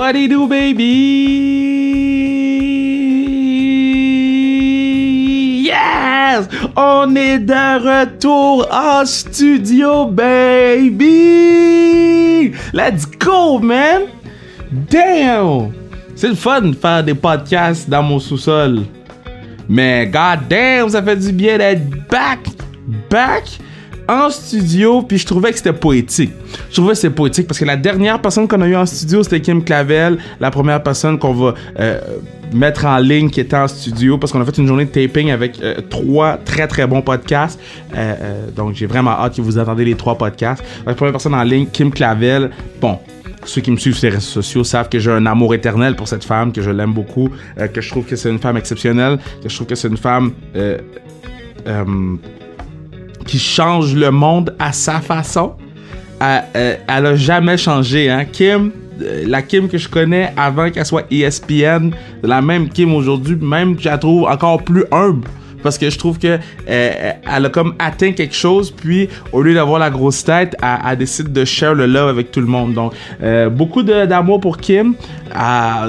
What it do, baby? Yes! On est de retour en studio, baby! Let's go, man! Damn! C'est le fun de faire des podcasts dans mon sous-sol. Mais god damn, ça fait du bien d'être back en studio, puis je trouvais que c'était poétique. Je trouvais que c'était poétique parce que la dernière personne qu'on a eu en studio, c'était Kim Clavel, la première personne qu'on va mettre en ligne qui était en studio parce qu'on a fait une journée de taping avec 3 très très bons podcasts. Donc j'ai vraiment hâte que vous attendez les 3 podcasts. La première personne en ligne, Kim Clavel. Bon, ceux qui me suivent sur les réseaux sociaux savent que j'ai un amour éternel pour cette femme, que je l'aime beaucoup, que je trouve que c'est une femme exceptionnelle, que je trouve que c'est une femme qui change le monde à sa façon. Elle a jamais changé, hein. Kim, la Kim que je connais avant qu'elle soit ESPN, la même Kim aujourd'hui, même je la trouve encore plus humble. Parce que je trouve que elle a comme atteint quelque chose, puis au lieu d'avoir la grosse tête, elle décide de share le love avec tout le monde. Donc, beaucoup d'amour pour Kim.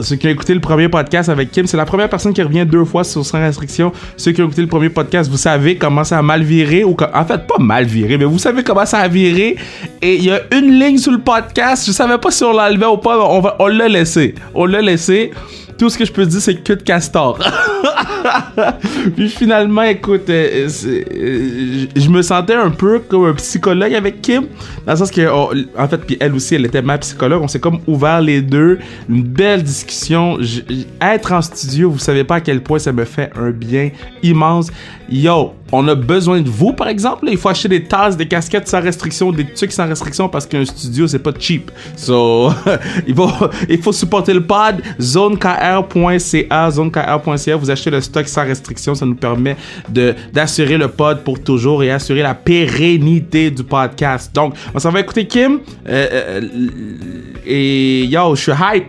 Ceux qui ont écouté le premier podcast avec Kim, c'est la première personne qui revient 2 fois sur Sans Restriction. Ceux qui ont écouté le premier podcast, vous savez comment ça a mal viré, ou en fait, pas mal viré, mais vous savez comment ça a viré. Et il y a une ligne sur le podcast, je savais pas si on l'enlevait ou pas, on l'a laissé. On l'a laissé. Tout ce que je peux dire, c'est queue de castor. Puis finalement, écoute, je me sentais un peu comme un psychologue avec Kim, dans le sens que, en fait, puis elle aussi, elle était ma psychologue. On s'est comme ouvert les deux, une belle discussion. Être en studio, vous savez pas à quel point ça me fait un bien immense. Yo, on a besoin de vous, par exemple. Là, il faut acheter des tasses, des casquettes sans restriction, des trucs sans restriction parce qu'un studio, c'est pas cheap. So, il faut supporter le pod. ZoneKR.ca, ZoneKR.ca. Vous achetez le stock sans restriction. Ça nous permet d'assurer le pod pour toujours et assurer la pérennité du podcast. Donc, on s'en va écouter Kim. Et yo, je suis hype.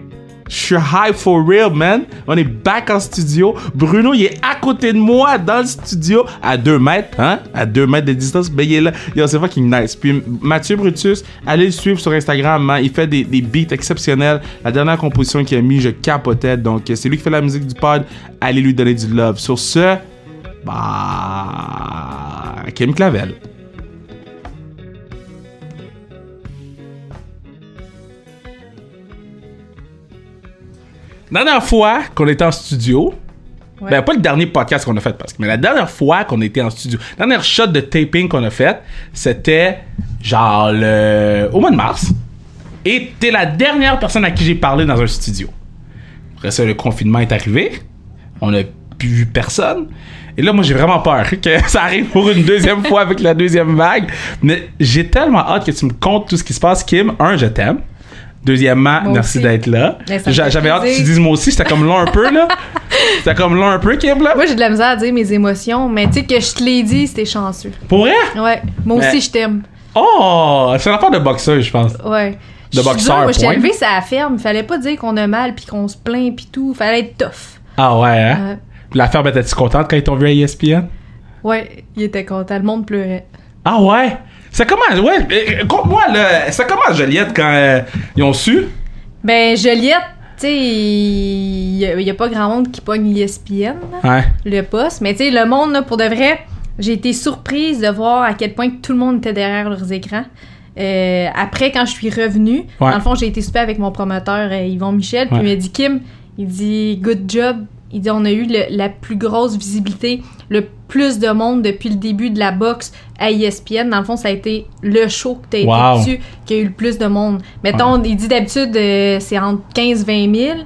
Je suis hype for real, man. On est back en studio. Bruno, il est à côté de moi dans le studio, à 2 mètres, hein? À 2 mètres de distance, mais il est là. Yo, c'est fucking nice. Puis Mathieu Brutus, allez le suivre sur Instagram, hein? Il fait des beats exceptionnels. La dernière composition qu'il a mis, je capotais. Donc, c'est lui qui fait la musique du pod. Allez lui donner du love. Sur ce, Kim Clavel. La dernière fois qu'on était en studio, ben pas le dernier podcast qu'on a fait, mais la dernière fois qu'on était en studio, la dernière shot de taping qu'on a fait, c'était genre au mois de mars. Et t'es la dernière personne à qui j'ai parlé dans un studio. Après ça, le confinement est arrivé. On n'a plus vu personne. Et là, moi, j'ai vraiment peur que ça arrive pour une deuxième fois avec la deuxième vague. Mais j'ai tellement hâte que tu me contes tout ce qui se passe. Kim, je t'aime. Deuxièmement, moi merci aussi d'être là. J'avais hâte que tu dises moi aussi. C'était comme long un peu, là. C'était comme long un peu, Kim, là. Moi, j'ai de la misère à dire mes émotions, mais tu sais, que je te l'ai dit, c'était chanceux. Pour vrai? Ouais. Moi aussi, je t'aime. Oh! C'est une affaire de boxeur, je pense. Ouais. De boxeur, moi, je t'ai élevé ça à la ferme. Fallait pas dire qu'on a mal puis qu'on se plaint puis tout. Fallait être tough. Ah ouais, hein? Puis la ferme, était-tu contente quand ils t'ont vu à ESPN? Ouais, il était content. Le monde pleurait. Ah ouais? C'est comment? Ouais, conte-moi, là. C'est comment, Joliette, quand ils ont su? Ben, Joliette, tu sais, il y a pas grand monde qui pogne ESPN, là, le poste. Mais tu sais, le monde, là, pour de vrai, j'ai été surprise de voir à quel point tout le monde était derrière leurs écrans. Après, quand je suis revenue, dans le fond, j'ai été souper avec mon promoteur, Yvon Michel, puis il m'a dit, Kim, il dit, good job. Il dit, on a eu la plus grosse visibilité, le plus de monde depuis le début de la boxe à ESPN. Dans le fond, ça a été le show que tu as été dessus qui a eu le plus de monde. Mettons, il dit d'habitude, c'est entre 15-20 000.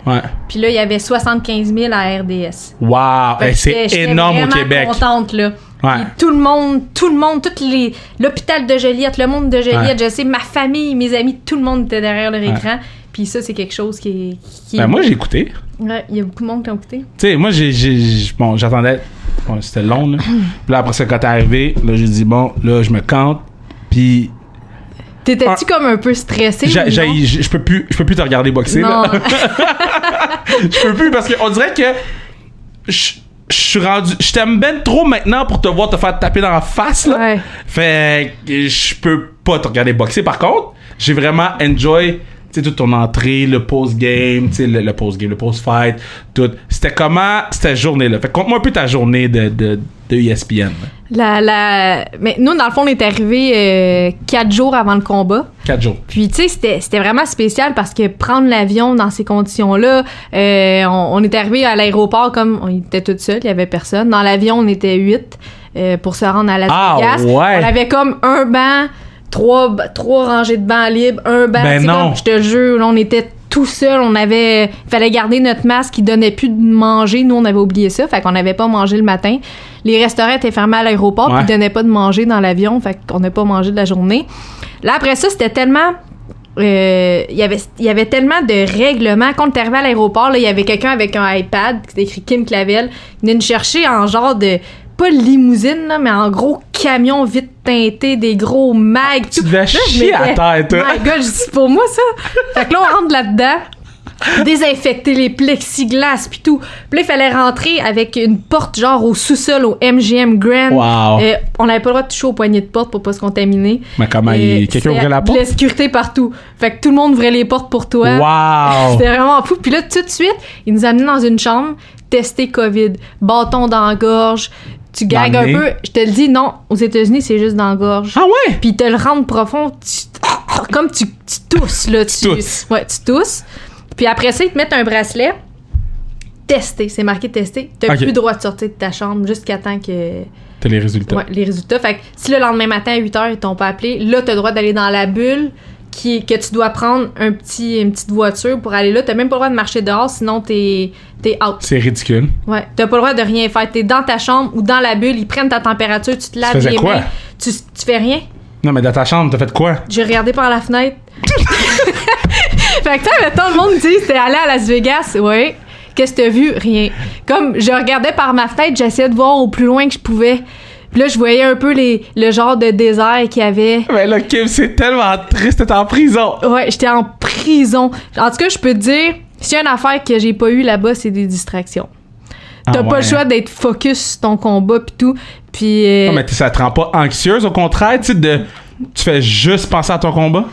Puis là, il y avait 75 000 à RDS. Wow! C'est énorme au Québec. Je suis contente, là. Ouais. Tout le monde, l'hôpital de Joliette, le monde de Joliette, je sais, ma famille, mes amis, tout le monde était derrière leur écran. Puis ça, c'est quelque chose qui ben, moi, j'ai écouté. Ouais, il y a beaucoup de monde qui ont écouté. Tu sais, moi, j'attendais. Bon, c'était long, là. Puis là, après ça, quand t'es arrivé, là, j'ai dit, bon, là, je me cante. Puis. T'étais-tu comme un peu stressé? Je peux plus te regarder boxer, non. Là. Je peux plus parce qu'on dirait que. Je suis rendu. Je t'aime ben trop maintenant pour te voir te faire taper dans la face, là. Ouais. Fait que je peux pas te regarder boxer. Par contre, j'ai vraiment enjoy tu sais, toute ton entrée, le post-game, tu sais, le post-game, le post-fight, tout. C'était comment cette journée-là? Fait que conte-moi un peu ta journée de ESPN. Mais nous, dans le fond, on est arrivés 4 jours avant le combat. 4 jours. Puis, tu sais, c'était vraiment spécial parce que prendre l'avion dans ces conditions-là, on est arrivés à l'aéroport comme on était tout seul, il y avait personne. Dans l'avion, on était 8 pour se rendre à Las Vegas. Ouais. On avait comme un banc, trois rangées de bancs libres, un banc. Ben non. Comme, je te jure, là, on était tout seul, il fallait garder notre masque, il donnait plus de manger, nous on avait oublié ça, fait qu'on n'avait pas mangé le matin. Les restaurants étaient fermés à l'aéroport, puis ils donnaient pas de manger dans l'avion, fait qu'on n'a pas mangé de la journée. Là après ça, c'était tellement il y avait tellement de règlements. Quand on est arrivé à l'aéroport, là, il y avait quelqu'un avec un iPad, c'était écrit Kim Clavel, il venait nous chercher en genre de pas limousine, là, mais en gros camion vite teinté, des gros mags. Tu devais chier à terre, toi. My God, je dis pour moi ça. Fait que là, on rentre là-dedans, désinfecter les plexiglas pis tout. Puis là, il fallait rentrer avec une porte genre au sous-sol, au MGM Grand. Wow. On n'avait pas le droit de toucher au poignet de porte pour pas se contaminer. Mais comment, quelqu'un ouvrait la porte? De la sécurité partout. Fait que tout le monde ouvrait les portes pour toi. Wow. C'était vraiment fou. Puis là, tout de suite, ils nous amenaient dans une chambre, tester COVID, bâton dans la gorge. Tu gagues un peu, je te le dis, non, aux États-Unis, c'est juste dans la gorge. Ah ouais? Puis ils te le rendent profond, comme tu tousses, là. Tu tousses. Ouais, tu tousses. Puis après ça, ils te mettent un bracelet. Testé, c'est marqué testé. T'as plus le droit de sortir de ta chambre jusqu'à temps que... T'as les résultats. Ouais, les résultats. Fait que si le lendemain matin à 8h, ils t'ont pas appelé, là, t'as le droit d'aller dans la bulle, que tu dois prendre une petite voiture pour aller là. T'as même pas le droit de marcher dehors, sinon t'es out. C'est ridicule. Ouais, t'as pas le droit de rien faire. T'es dans ta chambre ou dans la bulle, ils prennent ta température, tu te laves les mains. Tu fais rien. Non, mais dans ta chambre, t'as fait quoi? J'ai regardé par la fenêtre. Fait que ça, mettons, le monde dit, c'était allé à Las Vegas. Ouais. Qu'est-ce que t'as vu? Rien. Comme je regardais par ma fenêtre, j'essayais de voir au plus loin que je pouvais. Puis là, je voyais un peu le genre de désert qu'il y avait. Mais là, Kim, c'est tellement triste, t'es en prison. Ouais, j'étais en prison. En tout cas, je peux te dire, s'il y a une affaire que j'ai pas eue là-bas, c'est des distractions. T'as pas le choix d'être focus sur ton combat pis tout. Puis non, mais ça te rend pas anxieuse, au contraire, tu fais juste penser à ton combat?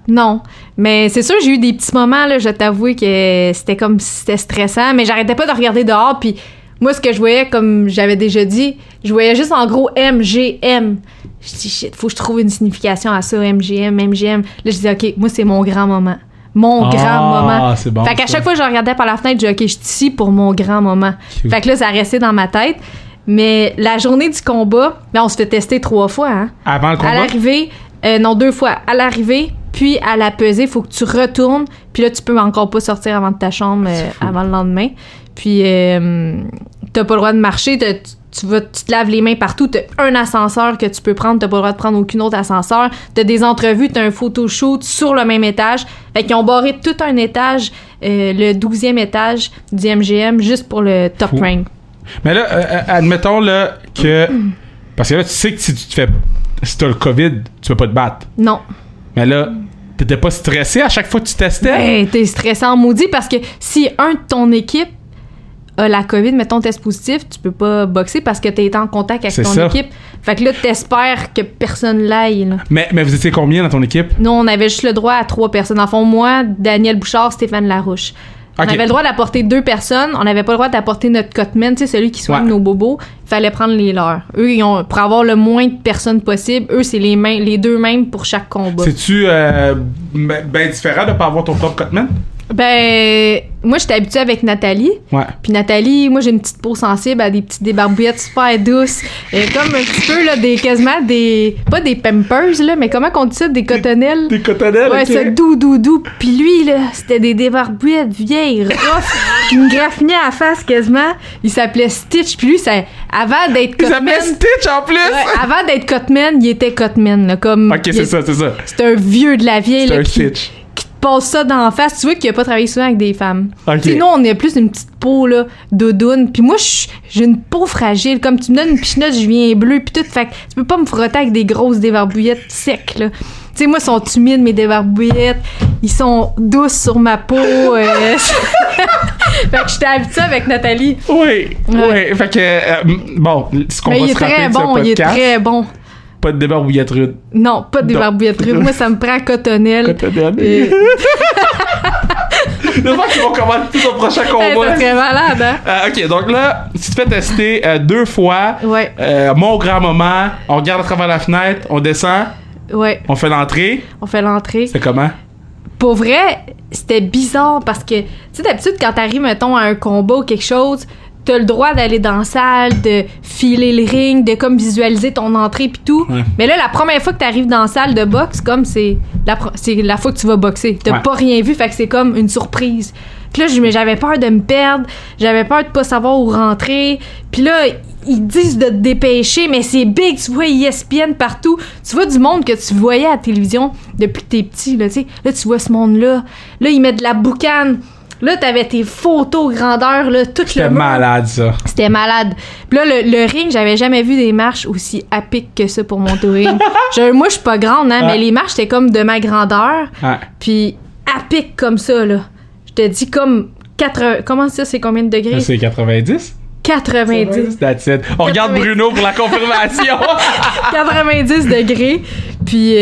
Non, mais c'est sûr, j'ai eu des petits moments, là, je t'avoue que c'était stressant, mais j'arrêtais pas de regarder dehors, puis moi, ce que je voyais, comme j'avais déjà dit, je voyais juste en gros MGM. Je dis, shit, faut que je trouve une signification à ça, MGM. Là, je dis, OK, moi, c'est mon grand moment. Mon grand moment. C'est bon, fait qu'à chaque fois que je regardais par la fenêtre, je dis, OK, je suis ici pour mon grand moment. Cute. Fait que là, ça restait dans ma tête. Mais la journée du combat, on se fait tester 3 fois. Hein. Avant le combat? À l'arrivée, non, 2 fois. À l'arrivée, puis à la pesée, il faut que tu retournes. Puis là, tu peux encore pas sortir avant de ta chambre avant le lendemain. Puis t'as pas le droit de marcher. Tu te laves les mains partout. T'as un ascenseur que tu peux prendre. T'as pas le droit de prendre aucun autre ascenseur. T'as des entrevues. T'as un photoshoot sur le même étage. Fait qu'ils ont barré tout un étage, le 12e étage du MGM, juste pour le top rank. Mais là, admettons là que... Parce que là, tu sais que si t'as le COVID, tu peux pas te battre. Non. Mais là, t'étais pas stressé à chaque fois que tu testais? Ben, t'es stressé en maudit parce que si un de ton équipe a la COVID, mettons test positif, tu peux pas boxer parce que t'es en contact avec ton équipe. Fait que là, t'espères que personne l'aille. Là. Mais vous étiez combien dans ton équipe? Nous, on avait juste le droit à 3 personnes. En fond, moi, Daniel Bouchard, Stéphane Larouche. On avait le droit d'apporter 2 personnes. On n'avait pas le droit d'apporter notre cutman, tu sais, celui qui soigne nos bobos. Il fallait prendre les leurs. Eux, pour avoir le moins de personnes possible, eux, c'est les 2 mêmes pour chaque combat. C'est-tu ben différent de pas avoir ton propre cutman? Ben, moi, j'étais habituée avec Nathalie. Ouais. Puis Nathalie, moi, j'ai une petite peau sensible à des petites débarbouillettes super douces. Comme un petit peu, là, quasiment des... Pas des Pampers, là, mais comment on dit ça? Des cotonnelles. Des cotonnelles, ouais, c'est doux. Puis lui, là, c'était des débarbouillettes vieilles, rough, qui me graffinaient à la face quasiment. Il s'appelait Stitch. Puis lui, avant d'être Cotman... Il s'appelait Stitch, en plus! Ouais, avant d'être Cotman, il était Cotman, là, comme... OK, c'est ça. C'est un vieux de la vieille, c'est là, un Stitch. Qui te passe ça d'en face. Tu vois qu'il a pas travaillé souvent avec des femmes. Okay. Sinon, on a plus une petite peau, là, doudoune. Puis moi, j'ai une peau fragile. Comme tu me donnes une pichenote, je viens bleu. Puis tout. Fait que tu peux pas me frotter avec des grosses débarbouillettes secs, là. Tu sais, moi, ils sont humides, mes débarbouillettes. Ils sont douces sur ma peau. Fait que j'étais habituée avec Nathalie. Oui. Fait que, bon, ce qu'on va se rappeler de ce podcast. Il est très bon. Pas de débarbouillette rude. Non, pas de débarbouillette rude. Moi, ça me prend cotonnelle. Cotonnelle. Le fois qu'ils vont commander tout au prochain combat. Ça serait malade, hein? OK, donc là, tu te fais tester 2 fois. Ouais. Mon grand-moment, on regarde à travers la fenêtre, on descend. Ouais. On fait l'entrée. C'est comment? Pour vrai, c'était bizarre parce que, tu sais, d'habitude, quand t'arrives, mettons, à un combat ou quelque chose, t'as le droit d'aller dans la salle, de filer le ring, de comme visualiser ton entrée pis tout. Ouais. Mais là, la première fois que t'arrives dans la salle de boxe, comme c'est la fois que tu vas boxer. T'as pas rien vu, fait que c'est comme une surprise. Puis là, j'avais peur de me perdre, j'avais peur de pas savoir où rentrer. Puis là, ils disent de te dépêcher, mais c'est big, tu vois ESPN partout. Tu vois du monde que tu voyais à la télévision depuis que t'es petit, là, tu sais. Là, tu vois ce monde-là. Là, ils mettent de la boucane. Là, t'avais tes photos grandeur, là, tout C'était le monde. malade, ça. C'était malade. Puis là, le ring, j'avais jamais vu des marches aussi à pic que ça pour monter au ring. Moi, je suis pas grande, hein, mais les marches, c'était comme de ma grandeur. Ouais. Puis à pic comme ça, là. Je te dis comme 80... Comment ça, c'est combien de degrés? Ça, c'est 90? 90. That's it. On regarde Bruno pour la confirmation. 90 degrés. Puis,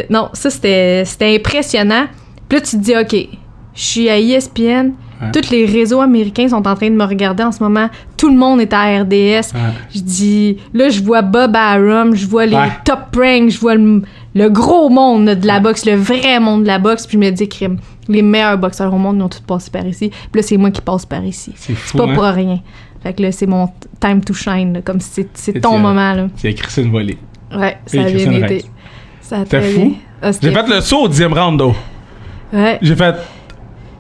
non, ça, c'était impressionnant. Puis là, tu te dis, OK, je suis à ESPN. Ouais. Tous les réseaux américains sont en train de me regarder en ce moment. Tout le monde est à RDS. Ouais. Je dis, là, je vois Bob Arum, je vois les top ranks, je vois le gros monde de la boxe, le vrai monde de la boxe. Puis je me dis, crime, les meilleurs boxeurs au monde, ils ont tous passé par ici. Puis là, c'est moi qui passe par ici. C'est fou, pas pour rien. Fait que là, c'est mon time to shine, là, comme si c'est ton moment, là. Tu as écrit ça une volée. Ouais, ça a bien été. C'était fou. J'ai fait le saut au 10e round, though. Ouais. J'ai fait...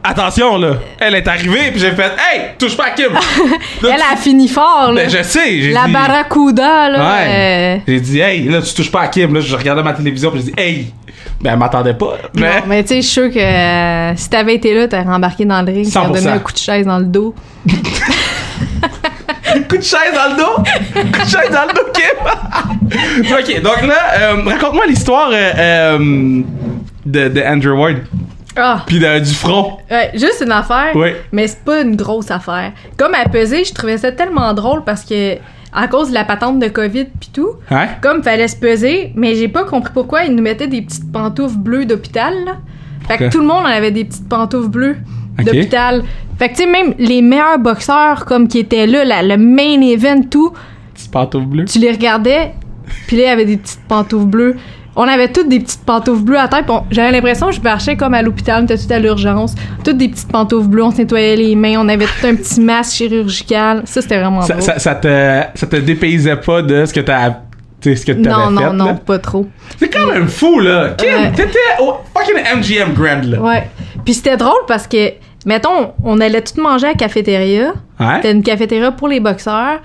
Attention, là. Elle est arrivée, puis j'ai fait « Hey, touche pas à Kim! » Elle a fini fort, là. Ben, je sais. J'ai dit... Barracuda, là. Ouais. J'ai dit « Hey, là, tu touches pas à Kim. » Là, je regardais ma télévision, puis j'ai dit « Hey! » Ben, elle m'attendait pas. Mais, non, mais tu sais, je suis sûr que si t'avais été là, t'aurais embarqué dans le ring, t'aurais donné un coup de chaise dans le dos. Coup de chaise dans le dos? Coup de chaise dans le dos, Kim? OK, donc là, raconte-moi l'histoire de Andrew Ward. Ah. Puis du front. Ouais, juste une affaire. Oui. Mais c'est pas une grosse affaire. Comme à peser, je trouvais ça tellement drôle parce que, à cause de la patente de COVID pis tout, comme fallait se peser, mais j'ai pas compris pourquoi ils nous mettaient des petites pantoufles bleues d'hôpital, là. Fait que tout le monde en avait des petites pantoufles bleues d'hôpital. Fait que, tu sais, même les meilleurs boxeurs, comme qui étaient là, le main event, tout. Petites pantoufles bleues. Tu les regardais, pis là, il y avait des petites pantoufles bleues. On avait toutes des petites pantoufles bleues à terre. J'avais l'impression que je marchais comme à l'hôpital, on était tout à l'urgence. Toutes des petites pantoufles bleues, on se nettoyait les mains, on avait tout un petit masque chirurgical. Ça, c'était vraiment drôle. Ça te dépaysait pas de ce que t'avais fait? Non, pas trop. C'est quand même fou, là. Kim, t'étais au fucking MGM Grand, là. Ouais. Puis c'était drôle parce que, mettons, on allait tout manger à la cafétéria. Ouais. C'était une cafétéria pour les boxeurs.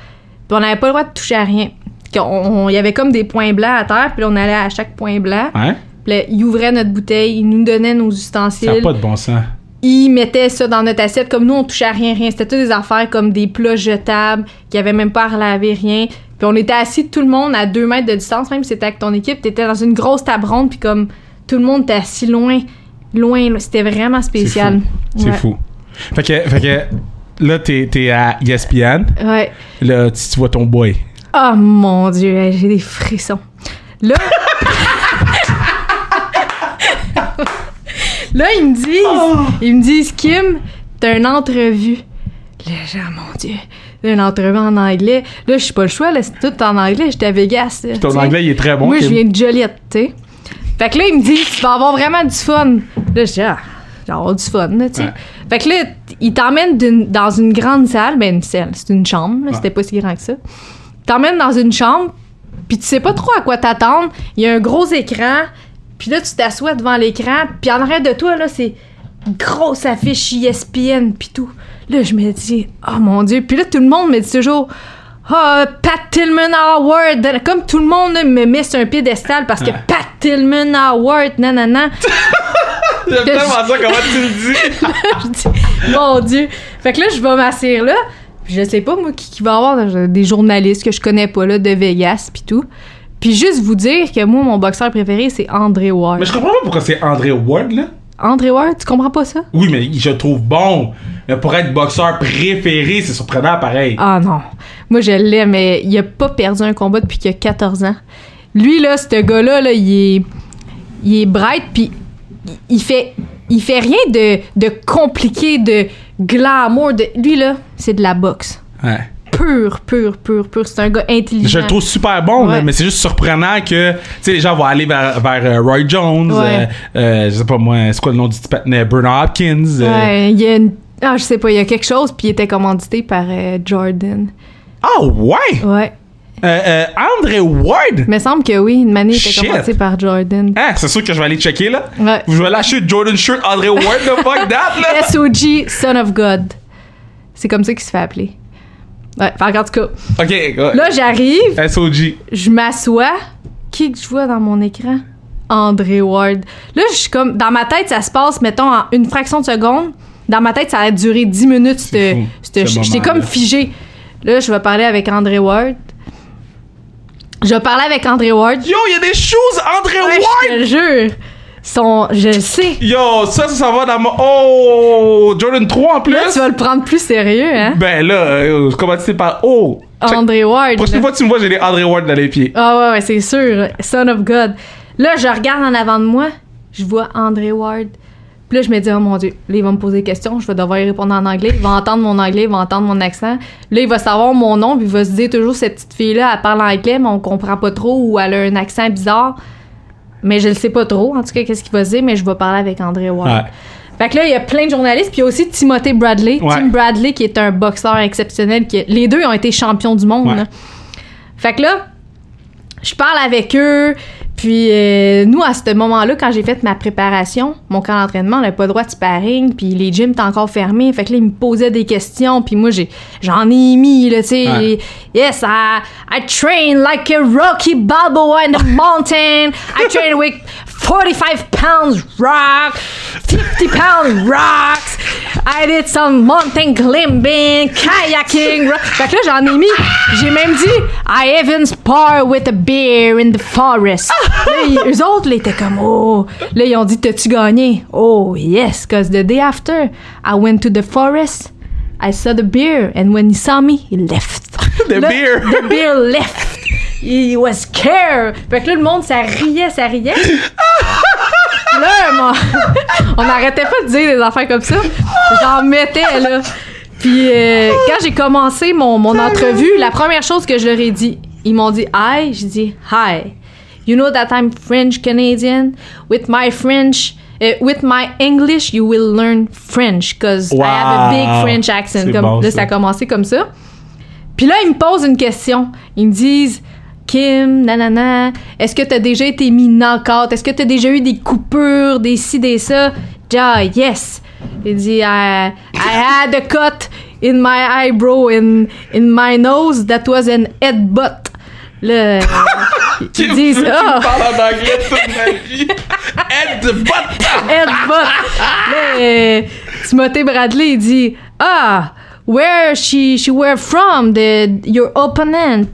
Puis on n'avait pas le droit de toucher à rien. Il y avait comme des points blancs à terre, puis on allait à chaque point blanc. Ouais. Puis là, ils ouvraient notre bouteille, ils nous donnaient nos ustensiles. Ça n'a pas de bon sens. Ils mettaient ça dans notre assiette. Comme nous, on touchait à rien. C'était toutes des affaires comme des plats jetables, qui avaient même pas à relaver rien. Puis on était assis tout le monde à 2 mètres de distance, même si c'était avec ton équipe. T'étais dans une grosse table ronde, puis comme tout le monde était assis loin. C'était vraiment spécial. C'est fou. Fait que là, t'es à ESPN. Ouais. Là, tu vois ton boy. Oh mon Dieu, j'ai des frissons. Là, là ils me disent, Kim, t'as une entrevue. Là, j'ai mon Dieu, une entrevue en anglais. Là, je suis pas le choix, là, c'est tout en anglais. J'étais à Vegas. Ton anglais, il est très bon. Moi, je viens de Joliette, tu sais. Fait que là, il me dit, tu vas avoir vraiment du fun. Là, je dis, j'ai avoir du fun, tu sais. Ouais. Fait que là, il t'emmène dans une grande salle. Ben, une salle, c'est une chambre, c'était pas si grand que ça. T'emmènes dans une chambre, puis tu sais pas trop à quoi t'attendre. Il y a un gros écran, puis là, tu t'assois devant l'écran, puis en arrière de toi, là, c'est une grosse affiche ESPN, puis tout. Là, je me dis, oh mon Dieu. Puis là, tout le monde me dit toujours, Pat Tillman Award. Comme tout le monde là, me met sur un piédestal parce que Pat Tillman Award, nanana. J'aime tellement ça, comment tu le dis. Je dis, mon Dieu. Fait que là, je vais m'asseoir là. Je sais pas, moi, qui va avoir des journalistes que je connais pas, là, de Vegas, pis tout. Puis juste vous dire que moi, mon boxeur préféré, c'est André Ward. Mais je comprends pas pourquoi c'est André Ward, là. André Ward, tu comprends pas ça? Oui, mais je le trouve bon. Mais pour être boxeur préféré, c'est surprenant, pareil. Ah non. Moi, je l'aime, mais il a pas perdu un combat depuis qu'il a 14 ans. Lui, là, ce gars-là, là, il est bright, puis il fait rien de compliqué, de glamour. Lui, là, c'est de la boxe. Ouais. Pur. C'est un gars intelligent. Je le trouve super bon, mais c'est juste surprenant que, tu sais, les gens vont aller vers Roy Jones, je sais pas moi, c'est quoi le nom du type? Bernard Hopkins. Ouais, il y a je sais pas, il y a quelque chose, puis il était commandité par Jordan. Ah, ouais? Ouais. André Ward? Il me semble que oui, une manée était commanditée par Jordan. Ah, c'est sûr que je vais aller checker, là. Ouais. Je vais lâcher Jordan shirt André Ward, le fuck that, là. SOG, Son of God. C'est comme ça qu'il se fait appeler. Ouais, en tout cas. OK. Ouais. Là, j'arrive. SOG. Je m'assois. Qui que je vois dans mon écran? André Ward. Là, je suis comme... Dans ma tête, ça se passe, mettons, en une fraction de seconde. Dans ma tête, ça a duré 10 minutes. J'étais comme figé. Là, je vais parler avec André Ward. Yo, il y a des choses André Ward! Je te jure. Je le sais. Yo, ça va dans mon... Oh! Jordan 3 en plus? Là, tu vas le prendre plus sérieux, hein? Ben là, comment tu sais par... Oh! André Ward. Prochaine fois que tu me vois, j'ai des André Ward dans les pieds. Ah ouais, c'est sûr. Son of God. Là, je regarde en avant de moi, je vois André Ward. Puis là, je me dis, oh mon Dieu, là, il va me poser des questions, je vais devoir y répondre en anglais. Il va entendre mon anglais, il va entendre mon accent. Là, il va savoir mon nom, puis il va se dire toujours, cette petite fille-là, elle parle anglais, mais on comprend pas trop, ou elle a un accent bizarre. Mais je le sais pas trop, en tout cas, qu'est-ce qu'il va se dire, mais je vais parler avec André Ward. Ouais. Fait que là, il y a plein de journalistes, puis il y a aussi Timothée Bradley. Ouais. Tim Bradley, qui est un boxeur exceptionnel. Les deux ont été champions du monde. Ouais. Là. Fait que là, je parle avec eux. Puis nous, à ce moment-là, quand j'ai fait ma préparation, mon camp d'entraînement, on n'avait pas le droit de sparring, puis les gyms étaient encore fermés. Fait que là, ils me posaient des questions, puis moi, j'en ai mis, là, tu sais. Ouais. Yes, I train like a Rocky Balboa in the mountain. I train with 45 pounds rock, 50 pounds rocks. I did some mountain climbing, kayaking. Fait que là, j'en ai mis. J'ai même dit, I even spar with a bear in the forest. Là, eux autres, là, étaient comme, oh. Là, ils ont dit, t'as-tu gagné? Oh, yes, because the day after, I went to the forest, I saw the bear, and when he saw me, he left. The bear left. He was scared. Fait que là, le monde, ça riait. Là, on n'arrêtait pas de dire des affaires comme ça. J'en mettais, là. Puis, quand j'ai commencé mon entrevue, la première chose que je leur ai dit, ils m'ont dit « Hi », j'ai dit « Hi. You know that I'm French-Canadian? With my English, you will learn French, because I have a big French accent. » Comme, là, ça a commencé comme ça. Puis là, ils me posent une question. Ils me disent « Kim, nanana, est-ce que t'as déjà été mis knock-out? Est-ce que t'as déjà eu des coupures, des ci, des ça? » Yes. Il dit I had a cut in my eyebrow in my nose that was an headbutt. Là, ils disent je parle en anglais toute ma vie. Headbutt. Là, Timothée Bradley, il dit where she were from your opponent?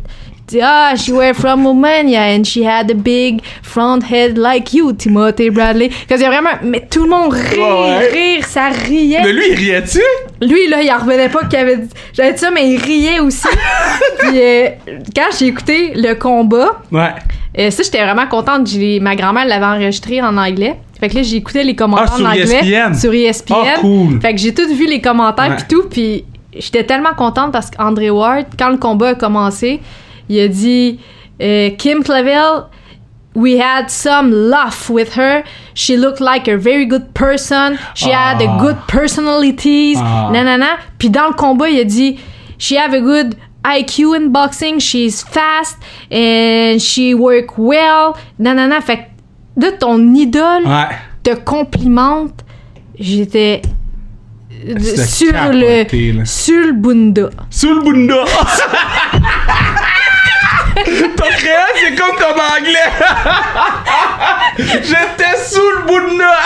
She were from Romania and she had a big front head like you, Timothée Bradley. Parce qu'il y a vraiment... Mais tout le monde rire, ça riait. Mais lui, il riait-tu? Lui, là, il en revenait pas j'avais dit ça, mais il riait aussi. Puis quand j'ai écouté le combat, ça, j'étais vraiment contente. Ma grand-mère l'avait enregistré en anglais. Fait que là, j'ai écouté les commentaires en anglais. Sur ESPN. Oh, cool. Fait que j'ai tout vu les commentaires pis tout, puis j'étais tellement contente parce qu'André Ward, quand le combat a commencé, il a dit Kim Clavel, we had some laugh with her. She looked like a very good person. She had a good personalities. Nanana. Puis dans le combat, il a dit she have a good IQ in boxing. She's fast and she work well. Nanana. Fait que là, ton idole te complimente. J'étais sur le bunda. Sur le bunda. Ton créole, c'est comme ton anglais. J'étais sous le bout de nez.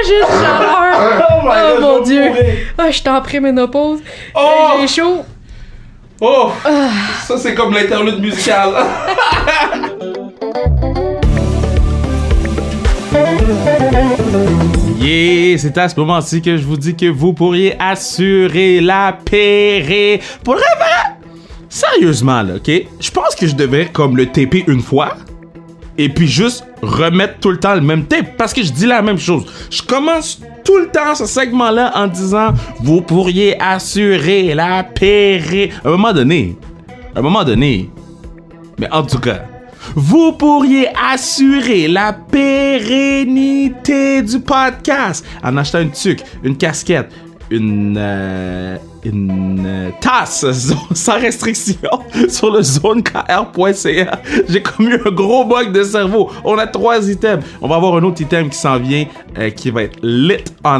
J'ai une chaleur. Oh mon Dieu. Je suis en préménopause. J'ai chaud. Ça, c'est comme l'interlude musical. C'est à ce moment-ci que je vous dis que vous pourriez assurer la péré. Pour le vrai, Sérieusement, là, OK? Je pense que je devrais comme le taper une fois et puis juste remettre tout le temps le même tape parce que je dis la même chose. Je commence tout le temps ce segment-là en disant « Vous pourriez assurer la pérennité... » À un moment donné. Mais en tout cas, vous pourriez assurer la pérennité du podcast en achetant une tuque, une casquette, une tasse sans restriction sur le zonekr.ca. J'ai comme eu un gros bug de cerveau. On a 3 items. On va avoir un autre item qui s'en vient qui va être lit on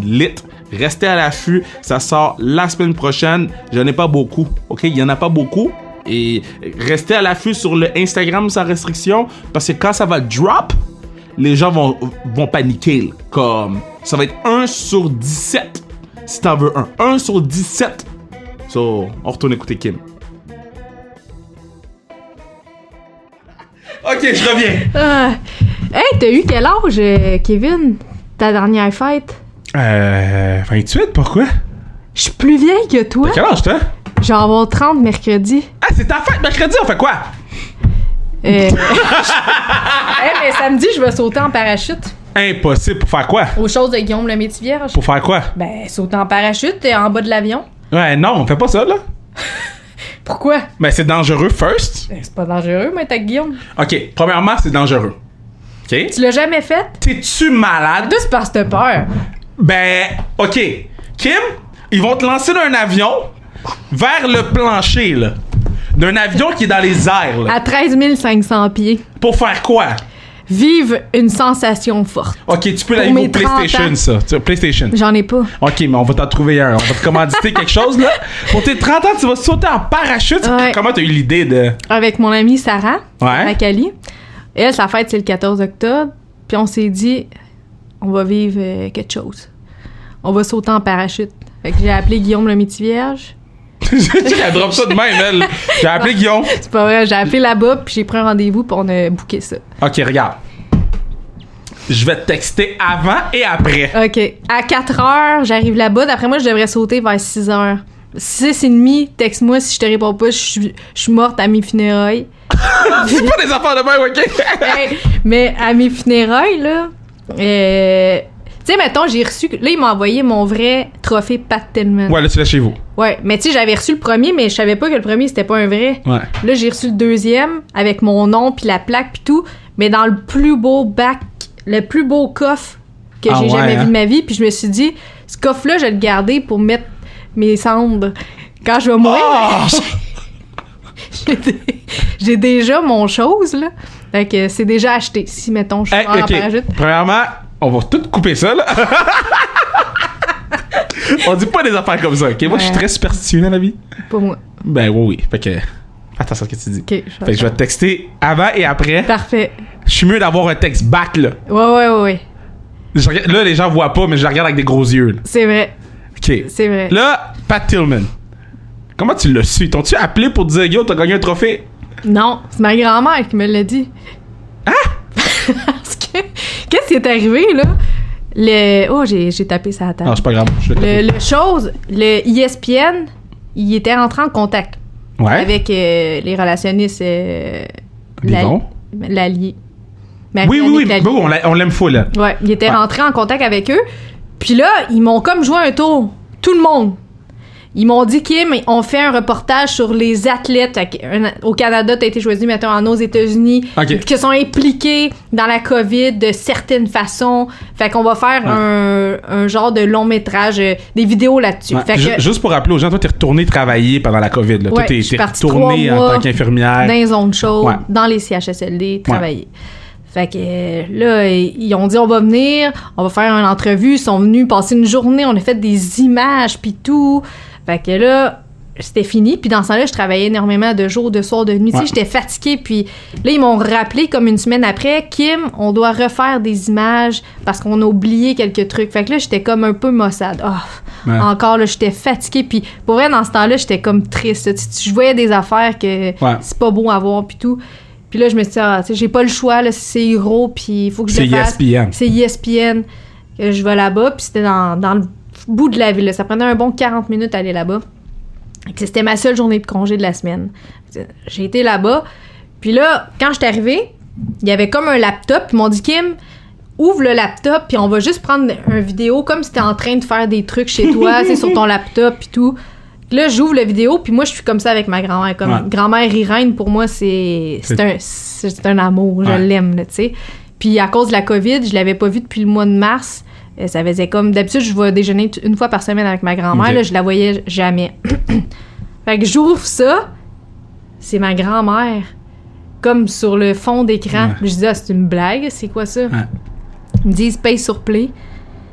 lit. Restez à l'affût. Ça sort la semaine prochaine. J'en ai pas beaucoup. OK? Il y en a pas beaucoup. Et restez à l'affût sur le Instagram sans restriction parce que quand ça va drop, les gens vont paniquer. Là. Comme ça va être 1 sur 17 si t'en veux un. 1 sur 17. So, on retourne écouter Kim. Ok, je reviens. Hey, t'as eu quel âge, Kevin? Ta dernière fête? 28, pourquoi? Je suis plus vieille que toi. T'as quel âge, toi? Je vais avoir 30 mercredi. Ah, c'est ta fête mercredi, on fait quoi? Mais samedi, je vais sauter en parachute. Impossible. Pour faire quoi? Aux choses de Guillaume le Métis-Vierge. Pour faire quoi? Ben, sauter en parachute en bas de l'avion. Ouais, non, on fait pas ça, là. Pourquoi? Ben, c'est dangereux, first. Ben, c'est pas dangereux, mais t'as Guillaume. OK, premièrement, c'est dangereux. OK? Tu l'as jamais fait? T'es-tu malade? Toi, c'est parce que t'as peur. Ben, OK. Kim, ils vont te lancer d'un avion vers le plancher, là. D'un avion qui est dans les airs, là. À 13 500 pieds. Pour faire quoi? Vive une sensation forte. OK, tu peux aller au PlayStation, ça. PlayStation. J'en ai pas. OK, mais on va t'en trouver un. On va te commanditer quelque chose, là. Pour tes 30 ans, tu vas sauter en parachute. Ouais. Comment t'as eu l'idée de... Avec mon amie Sarah, Ouais. à Cali. Elle, sa fête, c'est le 14 octobre. Puis on s'est dit, on va vivre quelque chose. On va sauter en parachute. Fait que j'ai appelé Guillaume le Métis-Vierge. Elle drop ça de même, elle. J'ai appelé Guillaume. C'est pas vrai, j'ai appelé là-bas, puis j'ai pris un rendez-vous, puis on a booké ça. OK, regarde. Je vais te texter avant et après. OK. À 4 heures, j'arrive là-bas. D'après moi, je devrais sauter vers 6 heures. 6h30, texte-moi si je te réponds pas, je suis morte à mes funérailles. C'est pas des affaires de même, OK? mais à mes funérailles, là... tu sais, mettons, j'ai reçu... Là, il m'a envoyé mon vrai trophée Pat Tillman. Ouais, là, tu l'as chez vous. Ouais, mais tu sais, j'avais reçu le premier, mais je savais pas que le premier, c'était pas un vrai. Ouais. Là, j'ai reçu le deuxième, avec mon nom, puis la plaque, puis tout, mais dans le plus beau bac, le plus beau coffre que j'ai jamais vu de ma vie, puis je me suis dit, ce coffre-là, je vais le garder pour mettre mes cendres quand je vais mourir. Oh! J'ai déjà mon chose, là. Fait que c'est déjà acheté, si, mettons, je suis en parachute. Premièrement... On va tout couper ça, là. On dit pas des affaires comme ça, OK? Moi, je suis très superstitieux dans la vie. Pas moi. Ben oui. Fait que... Attention à ce que tu dis. OK. Fait que je vais te texter avant et après. Parfait. Je suis mieux d'avoir un texte back, là. Ouais. Là, les gens voient pas, mais je la regarde avec des gros yeux, là. C'est vrai. OK. C'est vrai. Là, Pat Tillman. Comment tu l'as su? T'ont-tu appelé pour te dire, yo, t'as gagné un trophée? Non, c'est ma grand-mère qui me l'a dit. Hein? Parce que... Qu'est-ce qui est arrivé, là? J'ai tapé ça à la table. Non, c'est pas grave. Le ESPN, il était rentré en contact avec les relationnistes l'allié. Oui, on l'aime fou, là. Ouais, il était rentré en contact avec eux. Puis là, ils m'ont comme joué un tour. Tout le monde. Ils m'ont dit, Kim, on fait un reportage sur les athlètes. Au Canada, t'as été choisi, mettons, aux États-Unis, qui sont impliqués dans la COVID de certaines façons. Fait qu'on va faire un genre de long métrage, des vidéos là-dessus. Ouais. Fait que, juste pour rappeler aux gens, toi, t'es retourné travailler pendant la COVID. Là. Toi, t'es retourné en tant qu'infirmière. Dans les zones chaudes, dans les CHSLD, travailler. Fait que là, ils ont dit, on va venir, on va faire une entrevue. Ils sont venus passer une journée, on a fait des images, puis tout. Fait que là, c'était fini. Puis dans ce temps-là, je travaillais énormément de jours, de soirs, de nuit. Tu sais, j'étais fatiguée. Puis là, ils m'ont rappelé comme une semaine après, Kim, on doit refaire des images parce qu'on a oublié quelques trucs. Fait que là, j'étais comme un peu maussade. Encore, là, j'étais fatiguée. Puis pour vrai, dans ce temps-là, j'étais comme triste. Je voyais des affaires que c'est pas beau à voir, puis tout. Puis là, je me suis dit, tu sais, j'ai pas le choix, là, c'est Hiro, puis il faut que je le fasse. C'est ESPN. Je vais là-bas, puis c'était dans le bout de la ville. Là. Ça prenait un bon 40 minutes à aller là-bas. C'était ma seule journée de congé de la semaine. J'ai été là-bas. Puis là, quand je suis arrivée, il y avait comme un laptop. Puis ils m'ont dit, Kim, ouvre le laptop, puis on va juste prendre une vidéo comme si t'étais en train de faire des trucs chez toi, c'est sur ton laptop, puis tout. Là, j'ouvre la vidéo, puis moi, je suis comme ça avec ma grand-mère. Comme grand-mère Irène, pour moi, c'est un amour. Je l'aime, tu sais. Puis à cause de la COVID, je l'avais pas vue depuis le mois de mars. Ça faisait comme... D'habitude, je vais déjeuner une fois par semaine avec ma grand-mère. Là, je la voyais jamais. Fait que j'ouvre ça. C'est ma grand-mère. Comme sur le fond d'écran. Je dis, c'est une blague? C'est quoi ça? Ils me disent, paye sur play.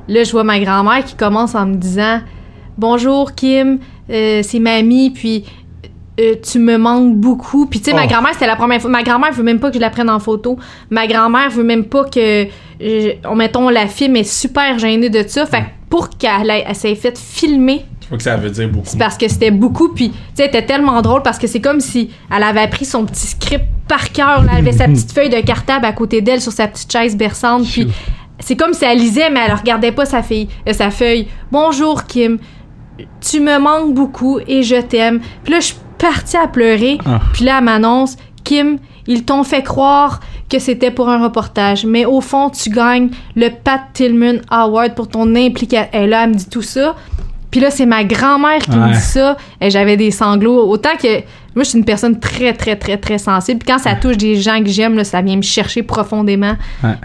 Là, je vois ma grand-mère qui commence en me disant, bonjour, Kim, c'est mamie, puis... tu me manques beaucoup. Puis tu sais, ma grand-mère, c'était la première fois. Ma grand-mère veut même pas que je la prenne en photo. Ma grand-mère veut même pas que... mettons, la fille est super gênée de ça. Fait que pour qu'elle s'est faite filmer... Je crois que ça veut dire beaucoup. C'est parce que c'était beaucoup. Puis tu sais, elle était tellement drôle parce que c'est comme si elle avait appris son petit script par cœur. Elle avait sa petite feuille de cartable à côté d'elle sur sa petite chaise berçante. Puis c'est comme si elle lisait, mais elle regardait pas sa feuille. Bonjour, Kim. Tu me manques beaucoup et je t'aime. Puis là, je suis partie à pleurer. Puis là, elle m'annonce, Kim, ils t'ont fait croire que c'était pour un reportage, mais au fond, tu gagnes le Pat Tillman Award pour ton implication. Et là, elle me dit tout ça. Puis là, c'est ma grand-mère qui me dit ça. Et j'avais des sanglots. Autant que... Moi, je suis une personne très, très, très, très sensible. Puis quand ça touche des gens que j'aime, là, ça vient me chercher profondément.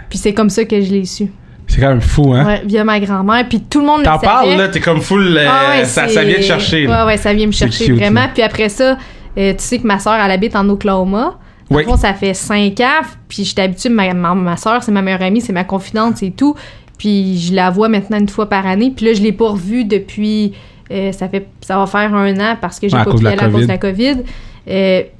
Puis c'est comme ça que je l'ai su. C'est quand même fou, hein? Ouais, via ma grand-mère. Puis tout le monde le savait. T'en parles, là, t'es comme full... ça vient te chercher. Ouais, ça vient me chercher cute, vraiment. Là. Puis après ça, tu sais que ma soeur, elle habite en Oklahoma. Oui. Fond, ça fait 5 ans. Puis j'étais habituée, ma soeur, c'est ma meilleure amie, c'est ma confidente, c'est tout. Puis je la vois maintenant une fois par année. Puis là, je l'ai pas revue depuis... ça va faire 1 an parce que j'ai pas pu aller à cause de la COVID.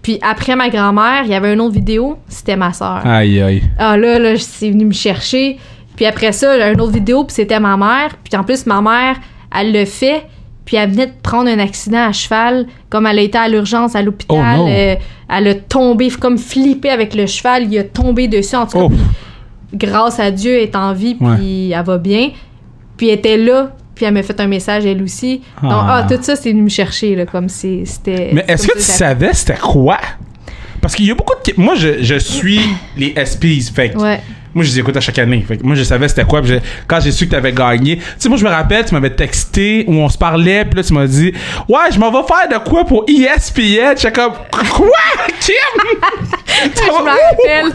Puis après ma grand-mère, il y avait une autre vidéo, c'était ma soeur. Aïe, aïe. Ah là, c'est venu me chercher. Puis après ça, une autre vidéo, puis c'était ma mère. Puis en plus, ma mère, elle le fait. Puis elle venait de prendre un accident à cheval. Comme elle a été à l'urgence à l'hôpital. Elle a tombé, comme flippé avec le cheval. Il a tombé dessus. En tout cas, grâce à Dieu, elle est en vie, puis elle va bien. Puis elle était là. Puis elle m'a fait un message, elle aussi. Donc, tout ça, c'est venu me chercher, là, comme c'était... Mais est-ce que tu savais c'était quoi? Parce qu'il y a beaucoup de... Moi, je suis les SPs, fait moi, je les écoute à chaque année. Fait que moi, je savais c'était quoi. Puis quand j'ai su que t'avais gagné... Tu sais, moi, je me rappelle, tu m'avais texté où on se parlait, puis là, tu m'as dit « Ouais, je m'en vais faire de quoi pour ESPN? » J'étais comme « Quoi? Kim? » Je me rappelle.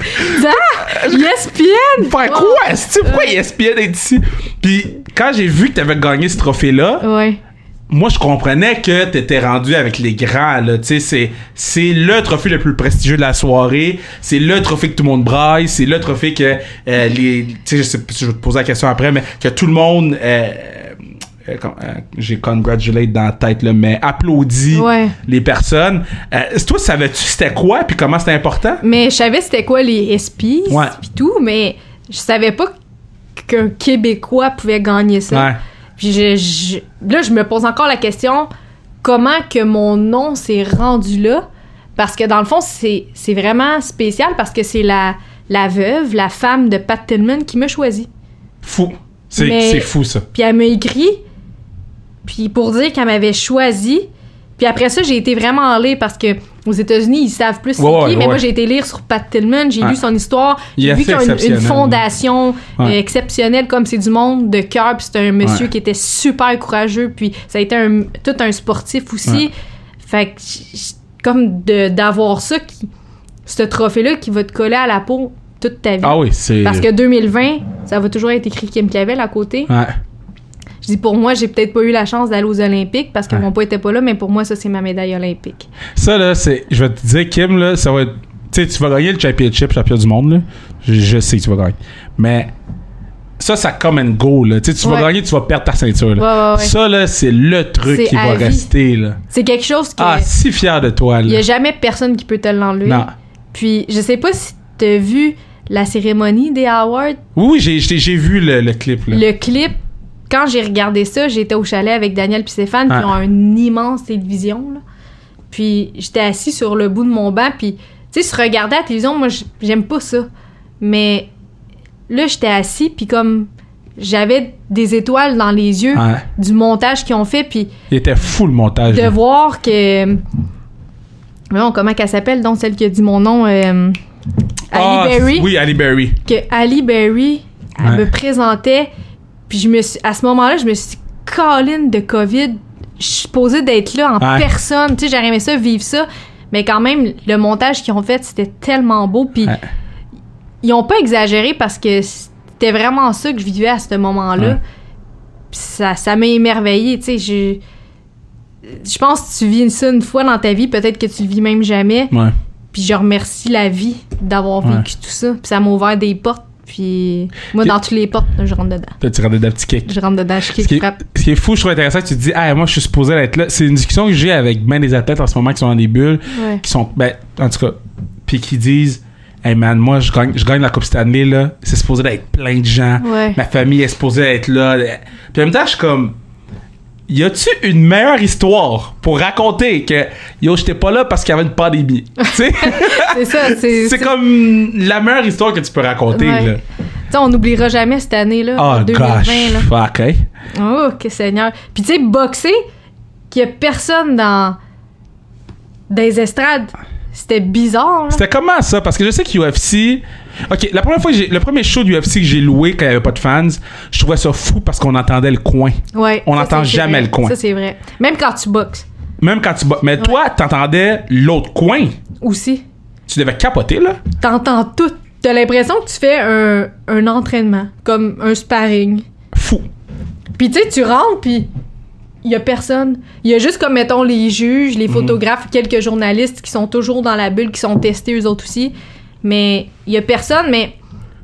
ESPN? Faire quoi? Pourquoi ESPN est ici? Puis quand j'ai vu que t'avais gagné ce trophée-là... Moi, je comprenais que t'étais rendu avec les grands, là. Tu sais, c'est le trophée le plus prestigieux de la soirée. C'est le trophée que tout le monde braille. C'est le trophée que tu sais, je vais te poser la question après, mais que tout le monde... j'ai congratulate dans la tête, là, mais applaudit les personnes. Toi, savais-tu c'était quoi puis comment c'était important? Mais je savais c'était quoi les SPs pis tout, mais je savais pas qu'un Québécois pouvait gagner ça. Puis là, je me pose encore la question, comment que mon nom s'est rendu là? Parce que dans le fond, c'est vraiment spécial parce que c'est la veuve, la femme de Pat Tillman qui m'a choisi. Fou. C'est fou, ça. Puis elle m'a écrit, puis pour dire qu'elle m'avait choisi. Puis après ça, j'ai été vraiment allée parce que aux États-Unis, ils savent plus c'est qui, mais moi, j'ai été lire sur Pat Tillman, j'ai lu son histoire, j'ai vu qu'il y a une fondation exceptionnelle, comme c'est du monde de cœur, puis c'est un monsieur qui était super courageux, puis ça a été tout un sportif aussi. Fait que, comme d'avoir ça, ce trophée-là qui va te coller à la peau toute ta vie. Ah oui, c'est... Parce que 2020, ça va toujours être écrit Kim Clavel à côté. Je dis, pour moi, j'ai peut-être pas eu la chance d'aller aux Olympiques parce que mon poids était pas là, mais pour moi, ça, c'est ma médaille olympique. Ça, là, je vais te dire, Kim, là, ça va être... Tu sais, tu vas gagner le champion du monde, là. Je sais que tu vas gagner. Mais ça come and go, là. Tu sais, tu vas gagner, tu vas perdre ta ceinture, là. Ça, là, c'est le truc qui va rester, là. C'est quelque chose que... si fier de toi, là. Il y a jamais personne qui peut te l'enlever. Non. Puis, je sais pas si t'as vu la cérémonie des awards. Oui, j'ai vu le clip, là. Le clip, quand j'ai regardé ça, j'étais au chalet avec Daniel puis Stéphane, qui ont une immense télévision, là. Puis j'étais assis sur le bout de mon banc, puis tu sais, se regarder à la télévision, moi, j'aime pas ça. Mais là, j'étais assis, puis comme j'avais des étoiles dans les yeux du montage qu'ils ont fait, puis... Il était fou, le montage. De voir que... Non, comment qu'elle s'appelle, donc, celle qui a dit mon nom? Halle Berry. Oui, Halle Berry. Que Halle Berry, elle me présentait, puis à ce moment-là, je me suis dit, Colin de COVID, je suis supposée d'être là en personne. Tu sais, j'aurais aimé ça, vivre ça, mais quand même, le montage qu'ils ont fait, c'était tellement beau, puis ils ont pas exagéré parce que c'était vraiment ça que je vivais à ce moment-là. Puis ça m'a émerveillée, tu sais, je pense que tu vis ça une fois dans ta vie, peut-être que tu le vis même jamais. Puis je remercie la vie d'avoir vécu tout ça. Puis ça m'a ouvert des portes. Puis moi, dans toutes les portes, je rentre dedans. Tu rentres dedans, petit kick. Je rentre dedans, je kick, frappe. Ce qui est fou, je trouve intéressant que tu te dis, moi, je suis supposé être là. C'est une discussion que j'ai avec bien des athlètes en ce moment qui sont dans des bulles, qui sont, en tout cas, puis qui disent, hey man, moi, je gagne la Coupe Stanley, là. C'est supposé d'être plein de gens. Ma famille est supposée être là. Puis en même temps, je suis comme, y a-tu une meilleure histoire pour raconter que j'étais pas là parce qu'il y avait une pandémie? Tu sais? C'est ça, c'est comme la meilleure histoire que tu peux raconter, là. Tu sais, on n'oubliera jamais cette année-là, en 2020. Là. Fuck, hey. Oh, que Seigneur. Puis tu sais, boxer, qu'il y a personne dans les estrades, c'était bizarre. Là. C'était comment ça? Parce que je sais que UFC... OK, la première fois le premier show du UFC que j'ai loué quand il n'y avait pas de fans, je trouvais ça fou parce qu'on entendait le coin. On n'entend jamais le coin. Ça, c'est vrai. Même quand tu boxes. Mais toi, t'entendais l'autre coin. Aussi. Tu devais capoter, là. T'entends tout. T'as l'impression que tu fais un entraînement, comme un sparring. Fou. Puis tu sais, tu rentres, puis il y a personne. Il y a juste comme, mettons, les juges, les photographes, quelques journalistes qui sont toujours dans la bulle, qui sont testés eux autres aussi. Mais il y a personne. Mais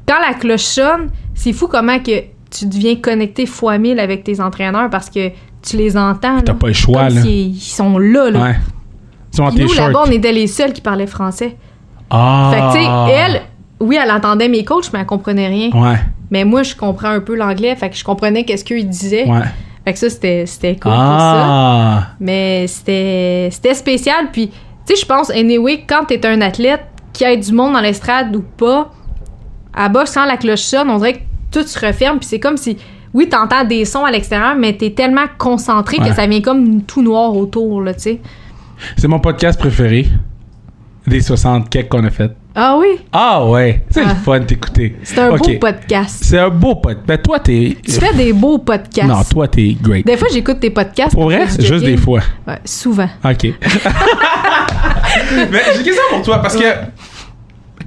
quand la cloche sonne, c'est fou comment que tu deviens connecté fois 1000 avec tes entraîneurs parce que tu les entends. T'as pas le choix, comme là. Ils sont là, là. Ouais. Ils sont en nous, là-bas, on était les seuls qui parlaient français. Fait que, tu sais, elle, oui, elle entendait mes coachs, mais elle comprenait rien. Mais moi, je comprends un peu l'anglais, fait que je comprenais qu'est-ce qu'ils disaient. Fait que ça, c'était cool pour ça. Mais c'était spécial. Puis, tu sais, je pense, anyway, quand t'es un athlète, qu'il y ait du monde dans l'estrade ou pas, à bas, quand la cloche sonne, on dirait que tout se referme. Puis c'est comme si, oui, t'entends des sons à l'extérieur, mais t'es tellement concentré que ça vient comme tout noir autour, là, tu sais. C'est mon podcast préféré des 60 quelques qu'on a fait. Ah oui? Ah ouais, c'est le fun d'écouter. C'est un beau podcast. C'est un beau podcast. Ben toi, tu fais des beaux podcasts. Non, toi, t'es great. Des fois, j'écoute tes podcasts. Pour vrai? Juste des fois? Ouais, souvent. OK. Mais j'ai une question pour toi, parce que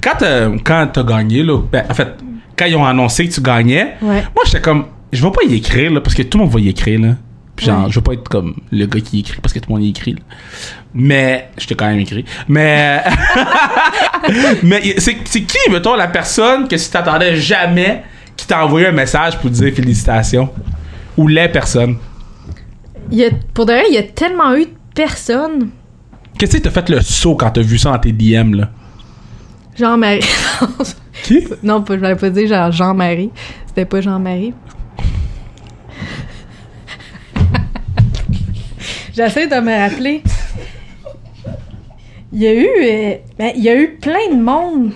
quand t'as gagné, là, en fait, quand ils ont annoncé que tu gagnais, moi, j'étais comme, je vais pas y écrire, là, parce que tout le monde va y écrire, là. Puis genre, je veux pas être comme le gars qui écrit parce que tout le monde y écrit, là. Mais, je t'ai quand même écrit. Mais, mais c'est qui, mettons, la personne que si t'attendais jamais qui t'a envoyé un message pour te dire félicitations? Ou les personnes? Pour de vrai, il y a tellement eu de personnes. Qu'est-ce que t'as fait le saut quand t'as vu ça dans tes DM, là? Jean-Marie. Qui? Non, je voulais pas dire genre Jean-Marie. C'était pas Jean-Marie. J'essaie de me rappeler. Il y a eu plein de monde.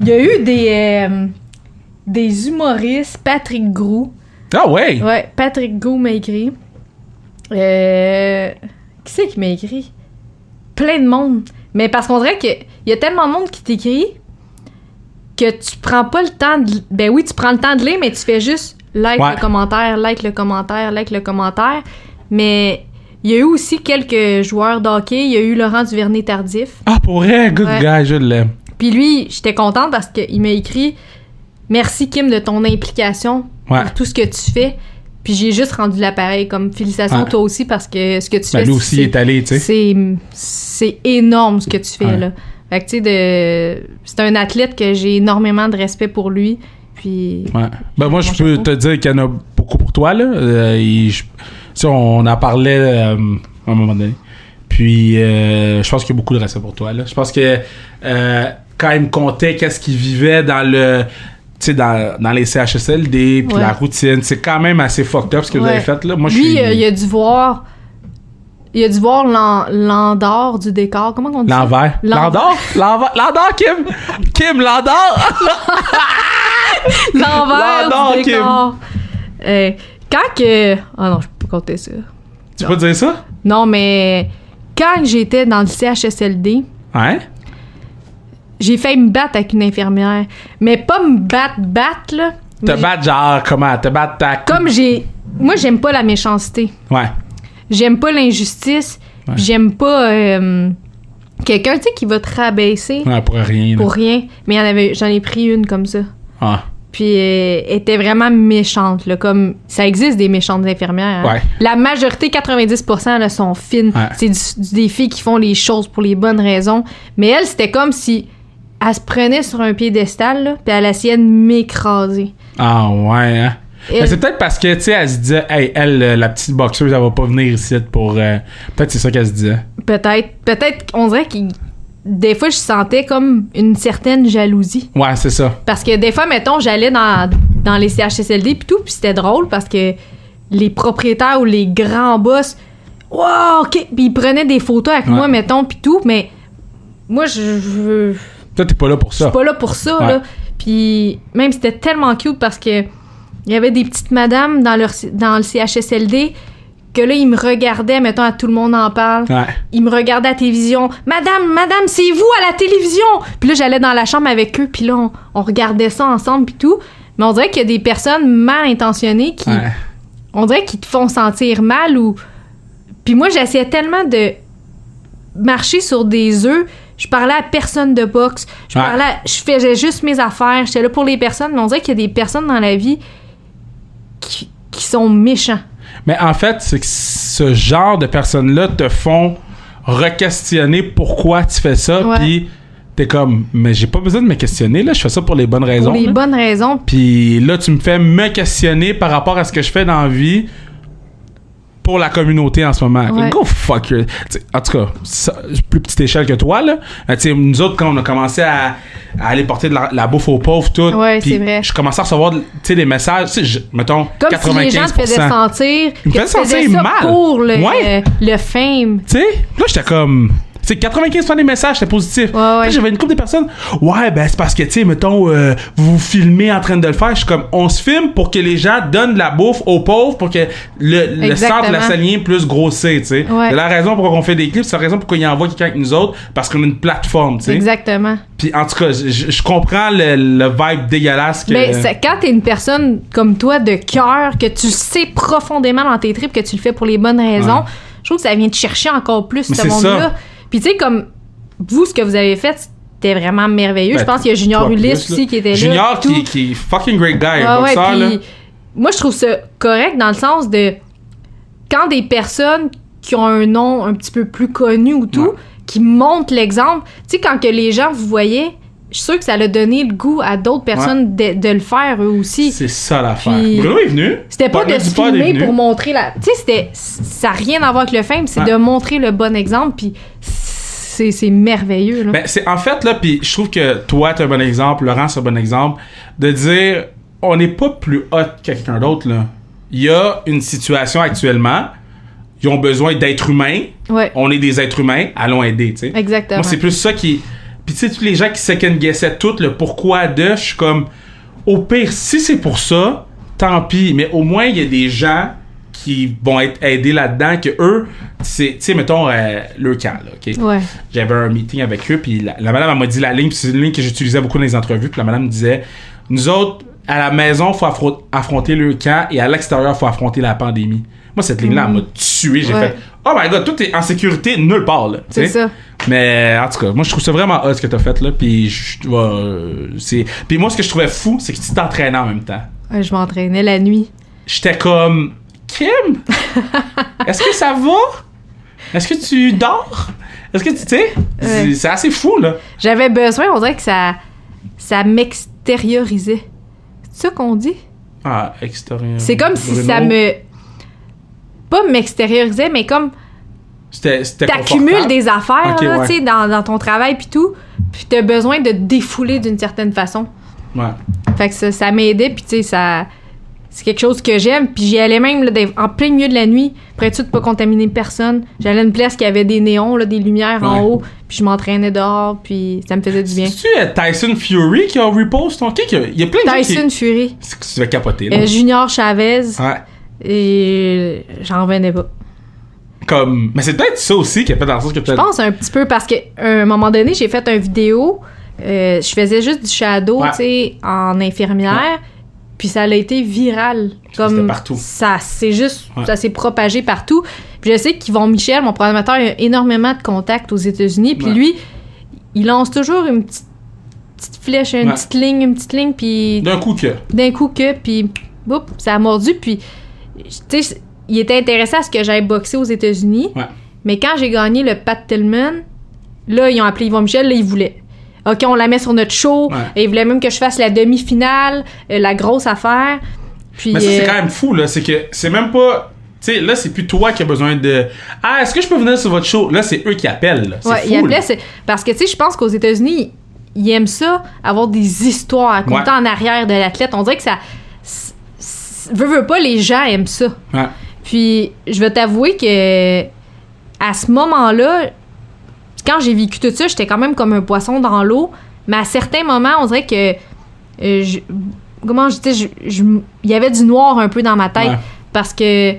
Il y a eu des humoristes. Patrick Groux. Ah ouais? Ouais, Patrick Groux m'a écrit. Qui c'est qui m'a écrit? Plein de monde. Mais parce qu'on dirait qu'il y a tellement de monde qui t'écrit que tu prends pas le temps de... Ben oui, tu prends le temps de lire, mais tu fais juste le commentaire, like le commentaire. Mais il y a eu aussi quelques joueurs de hockey. Il y a eu Laurent Duvernay-Tardif. Ah, pour vrai? Good guy, je l'aime. Puis lui, j'étais contente parce qu'il m'a écrit « Merci, Kim, de ton implication pour tout ce que tu fais. » Puis j'ai juste rendu l'appareil comme « Félicitations, toi aussi, parce que ce que tu fais... » Lui aussi est allé, tu sais. C'est énorme, ce que tu fais, là. Fait que, tu sais, c'est un athlète que j'ai énormément de respect pour lui. Puis... Ben moi, je peux te dire qu'il y en a beaucoup pour toi, là. On en parlait à un moment donné. Puis, je pense qu'il y a beaucoup de respect pour toi, là. Je pense que quand il me contait qu'est-ce qu'il vivait dans le... Tu sais, dans les CHSLD, puis la routine, c'est quand même assez fucked up ce que vous avez fait, là. Moi, lui, il a dû voir... Il a dû voir l'endort du décor. Comment on dit l'envers. L'endort, Kim! Kim, l'endort! L'envers du décor. Quand que... Ah non, je peux pas compter ça. Tu peux dire ça? Non, mais quand j'étais dans le CHSLD... Ouais? J'ai failli me battre avec une infirmière. Mais pas me battre, là. Te battre genre comment? Te battre ta... Comme moi, j'aime pas la méchanceté. Ouais. J'aime pas l'injustice. Ouais. J'aime pas quelqu'un, tu sais, qui va te rabaisser. Ouais, pour rien. Pour rien. Mais j'en ai pris une comme ça. Ah. Puis elle était vraiment méchante, là. Comme, ça existe des méchantes infirmières. Hein? Ouais. La majorité, 90%, là, sont fines. Ouais. C'est des filles qui font les choses pour les bonnes raisons. Mais elle, c'était comme si elle se prenait sur un piédestal, là, puis elle essayait de m'écraser. Ah ouais, hein? Mais c'est peut-être parce que, tu sais, elle se disait, hey, elle, la petite boxeuse, elle va pas venir ici pour... Peut-être c'est ça qu'elle se disait. Peut-être, on dirait que des fois, je sentais comme une certaine jalousie. Ouais, c'est ça. Parce que des fois, mettons, j'allais dans les CHSLD pis tout, puis c'était drôle parce que les propriétaires ou les grands boss, wow, OK, puis ils prenaient des photos avec moi, mettons, pis tout, mais moi, je toi, t'es pas là pour ça. Je suis pas là pour ça, là. Puis même, c'était tellement cute parce que il y avait des petites madames dans le CHSLD que là, ils me regardaient, mettons, à Tout le monde en parle. Ouais. Ils me regardaient à la télévision. Madame, c'est vous à la télévision! Puis là, j'allais dans la chambre avec eux, puis là, on regardait ça ensemble, puis tout. Mais on dirait qu'il y a des personnes mal intentionnées qui... Ouais. On dirait qu'ils te font sentir mal ou... Puis moi, j'essayais tellement de marcher sur des œufs. Je parlais à personne de boxe. Je faisais juste mes affaires. J'étais là pour les personnes. Mais on dirait qu'il y a des personnes dans la vie qui sont méchants. Mais en fait, c'est que ce genre de personnes-là te font re-questionner pourquoi tu fais ça. Puis t'es comme, mais j'ai pas besoin de me questionner. Là, je fais ça pour les bonnes raisons. Pour les bonnes raisons. Puis là, tu me fais me questionner par rapport à ce que je fais dans la vie pour la communauté en ce moment. Ouais. Go fuck you. En tout cas, plus petite échelle que toi, là. Nous autres, quand on a commencé à aller porter de la bouffe aux pauvres, tout, c'est vrai. je commençais à recevoir des messages, mettons, comme 95%. Comme si les gens te faisaient sentir que tu faisais ça mal. Pour le fame. Tu sais, là, j'étais comme... C'est 95% des messages, c'était positif. Là, j'avais une couple de personnes. Ouais, ben c'est parce que, tu sais, mettons, vous filmez en train de le faire. Je suis comme, on se filme pour que les gens donnent de la bouffe aux pauvres pour que le centre de la saline plus grossir, tu sais. C'est la raison pour on fait des clips, c'est la raison pour qu'on y envoie quelqu'un avec nous autres, parce qu'on a une plateforme, tu sais. Exactement. Puis en tout cas, je comprends le vibe dégueulasse que... Mais quand t'es une personne comme toi de cœur, que tu sais profondément dans tes tripes que tu le fais pour les bonnes raisons, je trouve que ça vient te chercher encore plus, ce monde-là. Puis tu sais, comme vous, ce que vous avez fait, c'était vraiment merveilleux. Je pense qu'il y a Junior Ulysse aussi qui était là. Junior qui est fucking great guy, boxeur, là. Moi, je trouve ça correct dans le sens de quand des personnes qui ont un nom un petit peu plus connu ou tout, qui montrent l'exemple, tu sais, quand que les gens vous voyaient, je suis sûre que ça a donné le goût à d'autres personnes de le faire eux aussi. C'est ça l'affaire. Bruno est venu. C'était pas de se filmer pour montrer la... Tu sais, ça n'a rien à voir avec le fame, c'est de montrer le bon exemple, puis c'est merveilleux. Là. Ben, c'est en fait, là, puis je trouve que toi, t'es un bon exemple, Laurent, c'est un bon exemple, de dire, on n'est pas plus hot que quelqu'un d'autre, là. Il y a une situation actuellement, ils ont besoin d'êtres humains. Ouais. On est des êtres humains, allons aider, tu sais. Exactement. Moi, c'est plus ça qui... Puis tu sais, tous les gens qui second-guessaient tout le pourquoi de, je suis comme, au pire, si c'est pour ça, tant pis, mais au moins, il y a des gens qui vont être aidés là-dedans, que eux, tu sais, mettons, le camp, là, OK? Ouais. J'avais un meeting avec eux, puis la madame, elle m'a dit la ligne, puis c'est une ligne que j'utilisais beaucoup dans les entrevues, puis la madame me disait, nous autres, à la maison, il faut affronter le camp, et à l'extérieur, il faut affronter la pandémie. Moi, cette ligne-là, elle m'a tué. J'ai fait, oh my god, tout est en sécurité nulle part, là. C'est ça. Mais en tout cas, moi, je trouve ça vraiment hot ce que t'as fait, là, puis puis moi, ce que je trouvais fou, c'est que tu t'entraînais en même temps. Ouais, je m'entraînais la nuit. J'étais comme... Kim, est-ce que ça va? Est-ce que tu dors? Est-ce que tu sais? C'est assez fou, là. J'avais besoin, on dirait que ça m'extériorisait. C'est ça qu'on dit? Ah, extériorisé. C'est comme si ça me... Pas m'extériorisait, mais comme... C'était t'accumules des affaires, okay, là, tu sais, dans ton travail pis tout, pis t'as besoin de te défouler d'une certaine façon. Ouais. Fait que ça m'aidait, pis tu sais, c'est quelque chose que j'aime. Puis j'y allais même là, en plein milieu de la nuit, pour être sûr de pas contaminer personne. J'allais à une place qui avait des néons, là, des lumières en haut, puis je m'entraînais dehors, puis ça me faisait du bien. C'est-tu Tyson Fury qui a repost ton kick? Il y a plein de Tyson Fury. Tu vas capoter, là. Junior Chavez. Et j'en revenais pas. Mais c'est peut-être ça aussi qui a fait dans le sens que je pense un petit peu parce qu'à un moment donné, j'ai fait une vidéo. Je faisais juste du shadow, tu sais, en infirmière. Puis ça a été viral. Comme partout. Ça s'est propagé partout. Puis je sais qu'Yvon Michel, mon programmateur, il a énormément de contacts aux États-Unis. Puis lui, il lance toujours une petite flèche, une petite ligne, puis... D'un coup, puis boum, ça a mordu. Puis, tu sais, il était intéressé à ce que j'aille boxer aux États-Unis. Ouais. Mais quand j'ai gagné le Pat Tillman, là, ils ont appelé Yvon Michel, là, ils voulaient. OK, on la met sur notre show. Et ils voulaient même que je fasse la demi-finale, la grosse affaire. Puis, mais ça, c'est quand même fou, là. C'est que c'est même pas... Tu sais, là, c'est plus toi qui as besoin de... Ah, est-ce que je peux venir sur votre show? Là, c'est eux qui appellent, là. C'est fou, ils appelaient, parce que, tu sais, je pense qu'aux États-Unis, ils aiment ça, avoir des histoires à compter en arrière de l'athlète. On dirait que ça... Veux pas, les gens aiment ça. Ouais. Puis, je vais t'avouer que à ce moment-là, quand j'ai vécu tout ça, j'étais quand même comme un poisson dans l'eau. Mais à certains moments, on dirait que... il y avait du noir un peu dans ma tête. Ouais. Parce que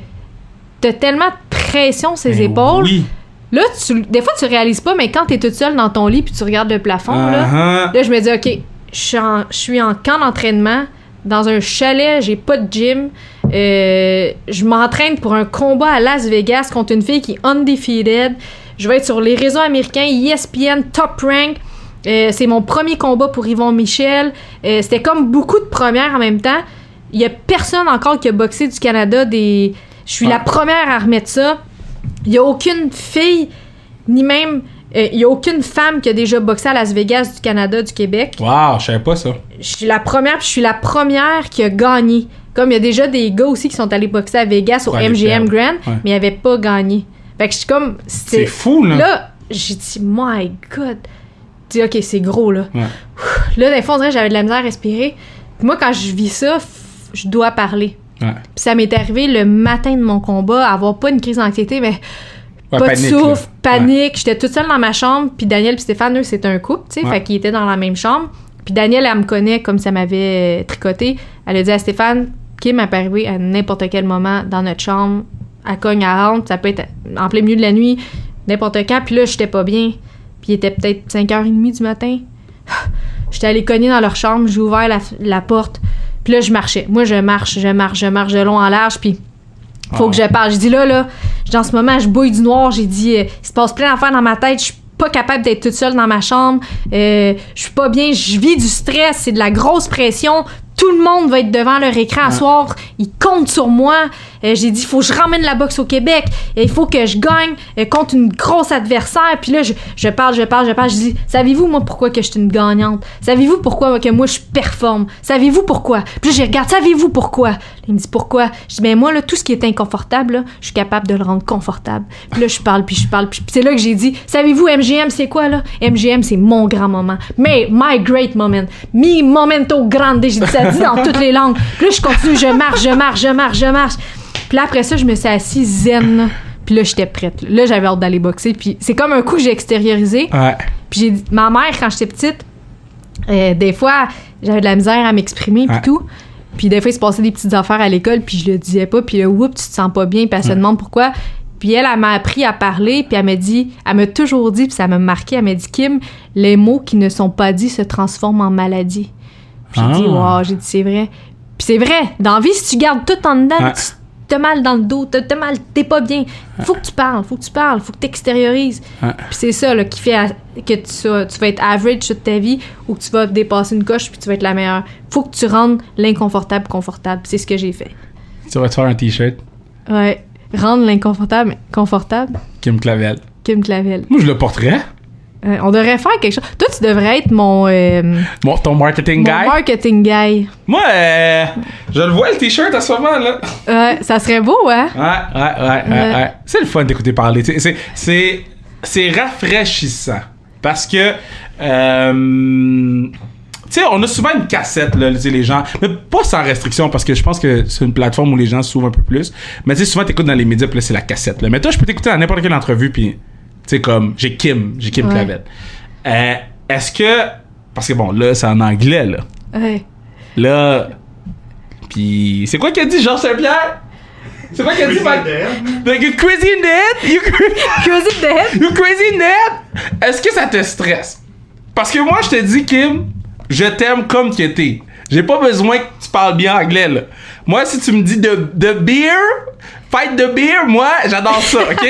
t'as tellement de pression sur ses épaules. Oui. Là, des fois, tu réalises pas, mais quand t'es toute seule dans ton lit puis tu regardes le plafond, là, je me dis, OK, je suis en camp d'entraînement, dans un chalet, j'ai pas de gym. Je m'entraîne pour un combat à Las Vegas contre une fille qui est undefeated. Je vais être sur les réseaux américains, ESPN, Top Rank. C'est mon premier combat pour Yvon Michel. C'était comme beaucoup de premières en même temps. Il y a personne encore qui a boxé du Canada. Je suis la première à remettre ça. Il y a aucune fille, ni même... il y a aucune femme qui a déjà boxé à Las Vegas du Canada, du Québec. Wow, je savais pas ça. Je suis la première, puis je suis la première qui a gagné. Comme il y a déjà des gars aussi qui sont allés boxer à Vegas au MGM Grand, mais ils n'avaient pas gagné. Fait que je suis comme... C'est fou, là. Là, j'ai dit, my God. Je dis, OK, c'est gros, là. Ouais. Là, des fois, on dirait que j'avais de la misère à respirer. Puis moi, quand je vis ça, je dois parler. Ouais. Puis ça m'est arrivé le matin de mon combat, avoir pas une crise d'anxiété, mais... pas de souffle, panique. J'étais toute seule dans ma chambre, puis Daniel puis Stéphane, eux, c'était un couple, tu sais, fait qu'ils étaient dans la même chambre. Puis Daniel, elle me connaît comme ça m'avait tricoté. Elle a dit à Stéphane, Kim peut arriver à n'importe quel moment dans notre chambre, elle cogne, elle rentre, ça peut être en plein milieu de la nuit, n'importe quand. Puis là, j'étais pas bien. Puis il était peut-être 5h30 du matin. J'étais allée cogner dans leur chambre, j'ai ouvert la porte, puis là, je marchais. Moi, je marche de long en large, puis faut que je parle. J'ai dit là, en ce moment, je bouille du noir. J'ai dit, il se passe plein d'affaires dans ma tête. Je suis pas capable d'être toute seule dans ma chambre. Je suis pas bien. Je vis du stress. C'est de la grosse pression. Tout le monde va être devant leur écran à soir. Ils comptent sur moi. J'ai dit, il faut que je ramène la boxe au Québec. Il faut que je gagne contre une grosse adversaire. Puis là, je parle. Je dis, savez-vous, moi, pourquoi que je suis une gagnante? Savez-vous pourquoi que moi, je performe? Savez-vous pourquoi? Puis là, je regarde, savez-vous pourquoi? Il me dit, pourquoi? Je dis, ben moi, là, tout ce qui est inconfortable, là, je suis capable de le rendre confortable. Puis là, je parle. Puis c'est là que j'ai dit, savez-vous, MGM, c'est quoi, là? MGM, c'est mon grand moment. Mais, my great moment. Mi momento grande. J'ai dit ça dit dans toutes les langues. Puis là, je continue, je marche. Puis là, après ça, je me suis assise zen, là. Puis là, j'étais prête. Là, j'avais hâte d'aller boxer. Puis c'est comme un coup que j'ai extériorisé. Ouais. Puis j'ai dit, ma mère, quand j'étais petite, des fois, j'avais de la misère à m'exprimer, puis tout. Puis des fois, il se passait des petites affaires à l'école, puis je le disais pas. Puis là, oups, tu te sens pas bien, puis elle se demande pourquoi. Puis elle m'a appris à parler, puis elle m'a toujours dit, puis ça m'a marqué, elle m'a dit, Kim, les mots qui ne sont pas dits se transforment en maladie. Puis j'ai dit, wow, c'est vrai. Puis c'est vrai, dans la vie, si tu gardes tout en dedans, t'as mal dans le dos, t'as mal, t'es pas bien. Faut que tu parles, faut que t'extériorises. Puis c'est ça là, qui fait que tu vas être average toute ta vie ou que tu vas dépasser une coche puis tu vas être la meilleure. Faut que tu rendes l'inconfortable confortable. C'est ce que j'ai fait. Tu vas te faire un t-shirt. Ouais. Rendre l'inconfortable confortable. Kim Clavel. Moi, je le porterais. On devrait faire quelque chose. Toi, tu devrais être ton marketing guy. Mon marketing guy. Moi, je le vois le t-shirt à ce moment-là. Ça serait beau, hein? Ouais. C'est le fun d'écouter parler. C'est rafraîchissant. Parce que sais, on a souvent une cassette, là, les gens, mais pas sans restriction, parce que je pense que c'est une plateforme où les gens s'ouvrent un peu plus. Mais tu sais, souvent, t'écoutes dans les médias, puis là, c'est la cassette, là. Mais toi, je peux t'écouter dans n'importe quelle entrevue, puis, tu sais, comme, j'ai Kim Clavel. Est-ce que, parce que bon, là, c'est en anglais, là. Ouais. Là, puis, c'est quoi qu'il a dit, Georges Saint-Pierre? C'est quoi qu'il a dit, Mike? You're crazy in the head? You're crazy in the head? Est-ce que ça te stresse? Parce que moi, je te dis, Kim, je t'aime comme que t'es. J'ai pas besoin que tu parles bien anglais, là. Moi, si tu me dis de beer, fight the beer, moi, j'adore ça, OK?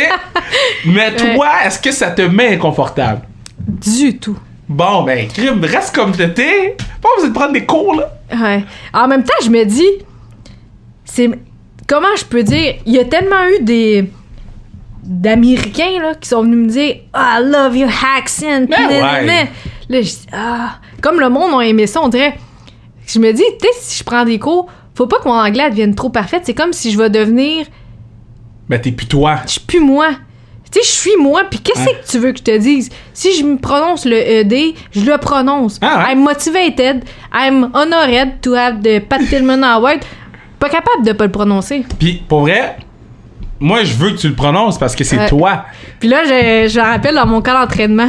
Mais toi, est-ce que ça te met inconfortable? Du tout. Bon, ben, Kim, reste comme t'es. Pas besoin de prendre des cours, là. Ouais. En même temps, je me dis, comment je peux dire, il y a tellement eu d'Américains là qui sont venus me dire I love your accent. Là, je dis comme le monde a aimé ça, on dirait. Je me dis, peut-être si je prends des cours, faut pas que mon anglais devienne trop parfait. C'est comme si je vais devenir. Ben, t'es plus toi. Je suis plus moi. Tu sais, je suis moi, puis qu'est-ce que tu veux que je te dise? Si je me prononce le ED, je le prononce. I'm motivated, I'm honored to have the Pat Tillman Award. Pas capable de pas le prononcer. Puis, pour vrai, moi, je veux que tu le prononces parce que c'est toi. Puis là, je me rappelle dans mon camp d'entraînement,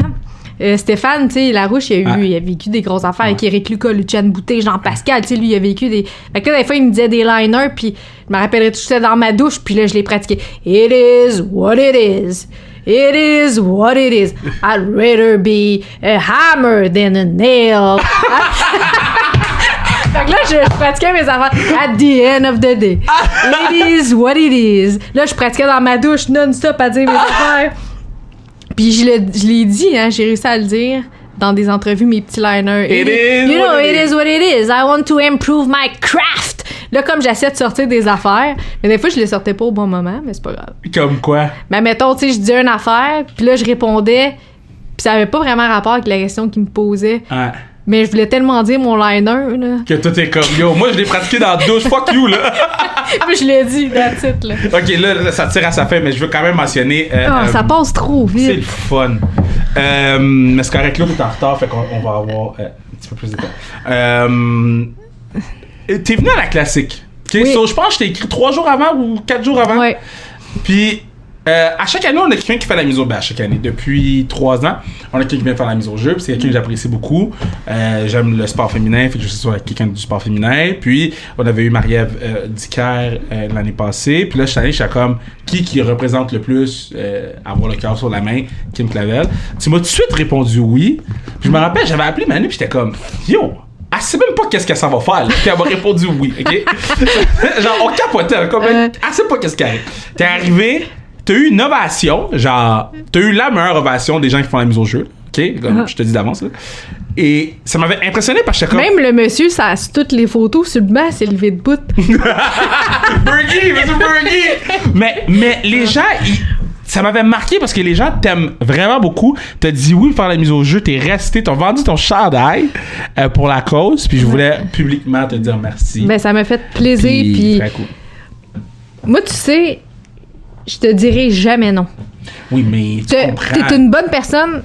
Stéphane, tu sais, Larouche, il a vécu des grosses affaires avec Éric Lucas, Luciane Boutet, Jean-Pascal, tu sais, lui, il a vécu des... Fait que là, des fois, il me disait des liners, puis je me rappellerai tout ça dans ma douche, puis là, je l'ai pratiqué. It is what it is. It is what it is. I'd rather be a hammer than a nail. Fait que là, je pratiquais mes affaires. At the end of the day. It is what it is. Là, je pratiquais dans ma douche non-stop à dire mes affaires. Puis je l'ai dit, hein, j'ai réussi à le dire dans des entrevues, mes petits liners. It is what it is. I want to improve my craft. Là, comme j'essaie de sortir des affaires, mais des fois, je les sortais pas au bon moment, mais c'est pas grave. Comme quoi? Mais mettons, tu sais, je disais une affaire, puis là, je répondais, puis ça avait pas vraiment rapport avec la question qu'il me posait. Ouais. Mais je voulais tellement dire mon liner, là. Que toi, t'es comme, yo, moi, je l'ai pratiqué dans la douche, fuck you, là. Moi, je l'ai dit, that's it, là. OK, là, ça tire à sa fin, mais je veux quand même mentionner... ça passe trop vite. C'est le fun. Mais c'est correct, là, t'es en retard, fait qu'on va avoir un petit peu plus de temps. T'es venu à la classique. Okay? Oui. So, je pense que je t'ai écrit 3 jours avant ou 4 jours avant. Ouais. Puis... à chaque année, on a quelqu'un qui fait la mise au jeu. À chaque année, depuis 3 ans, on a quelqu'un qui vient faire la mise au jeu. Puis c'est quelqu'un que j'apprécie beaucoup. J'aime le sport féminin, fait que je suis sur quelqu'un du sport féminin. Puis on avait eu Marie-Ève Dicker l'année passée. Puis là, cette année, je suis comme qui représente le plus avoir le cœur sur la main, Kim Clavel. Tu m'as tout de suite répondu oui. Puis je me rappelle, j'avais appelé Manu, puis j'étais comme yo. Elle sait même pas qu'est-ce qu'elle s'en va faire, là. Puis elle m'a répondu oui, ok? Genre, on capotait, comme elle sait pas qu'est-ce qu'elle arrive. T'es arrivé. T'as eu une ovation, genre, t'as eu la meilleure ovation des gens qui font la mise au jeu, ok? Comme je te dis d'avance, là. Et ça m'avait impressionné parce que même le monsieur, ça, toutes les photos sur le banc, c'est levé de bout. Bergie, monsieur Bergie! Mais les gens, ça m'avait marqué parce que les gens t'aiment vraiment beaucoup. T'as dit oui pour faire la mise au jeu, t'es resté, t'as vendu ton chandail pour la cause, puis je voulais publiquement te dire merci. Ben, ça m'a fait plaisir, puis... Cool. Moi, tu sais... Je te dirai jamais non. Oui, mais tu comprends. T'es une bonne personne.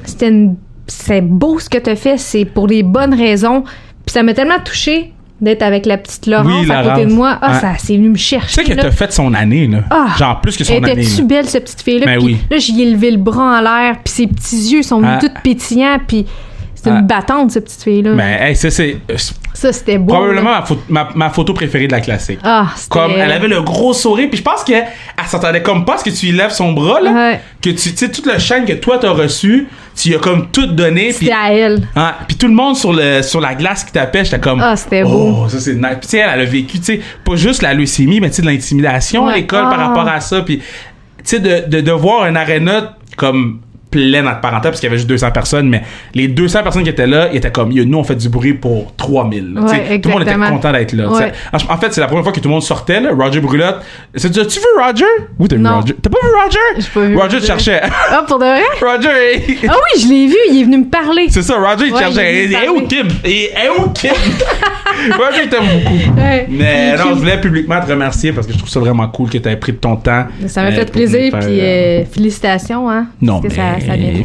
C'est beau ce que t'as fait. C'est pour les bonnes raisons. Puis ça m'a tellement touchée d'être avec la petite Laurence à côté de moi. Ça, c'est venu me chercher. Tu sais que t'as fait son année, là. Genre plus que son année. Elle était-tu belle, cette petite fille-là? Ben oui. Là, j'y ai levé le bras en l'air. Puis ses petits yeux sont venus tout pétillants. Puis c'est une battante, cette petite fille-là. Mais hey, ça, c'était beau. Probablement ma photo préférée de la classique. C'était... Elle avait le gros sourire, puis je pense qu'elle s'entendait comme pas à ce que tu lui lèves son bras, là. Que tu sais, toute la chaîne que toi t'as reçue, tu lui as comme tout donné. C'était à elle. Puis tout le monde sur la glace qui tapait, j'étais comme... c'était beau. Oh, ça c'est nice. Puis tu sais, elle a vécu, tu sais, pas juste la leucémie, mais tu sais, de l'intimidation à l'école par rapport à ça. Puis tu sais, de voir un aréna comme... pleine entre parenthèses parce qu'il y avait juste 200 personnes, mais les 200 personnes qui étaient là, ils étaient comme, nous on fait du bruit pour 3000. Tout le monde était content d'être là. Ouais. En fait, c'est la première fois que tout le monde sortait, là. Roger Brulotte. As-tu vu Roger? Oui, t'as vu Roger. T'as pas vu Roger? J'ai pas vu Roger te cherchait. Pour de vrai? Roger! Oui, je l'ai vu, il est venu me parler. C'est ça, Roger il te cherchait. Et où Kim? Roger il t'aime beaucoup. Mais non, je voulais publiquement te remercier parce que je trouve ça vraiment cool que tu aies pris de ton temps. Ça m'a fait plaisir, puis félicitations, hein. Non, mais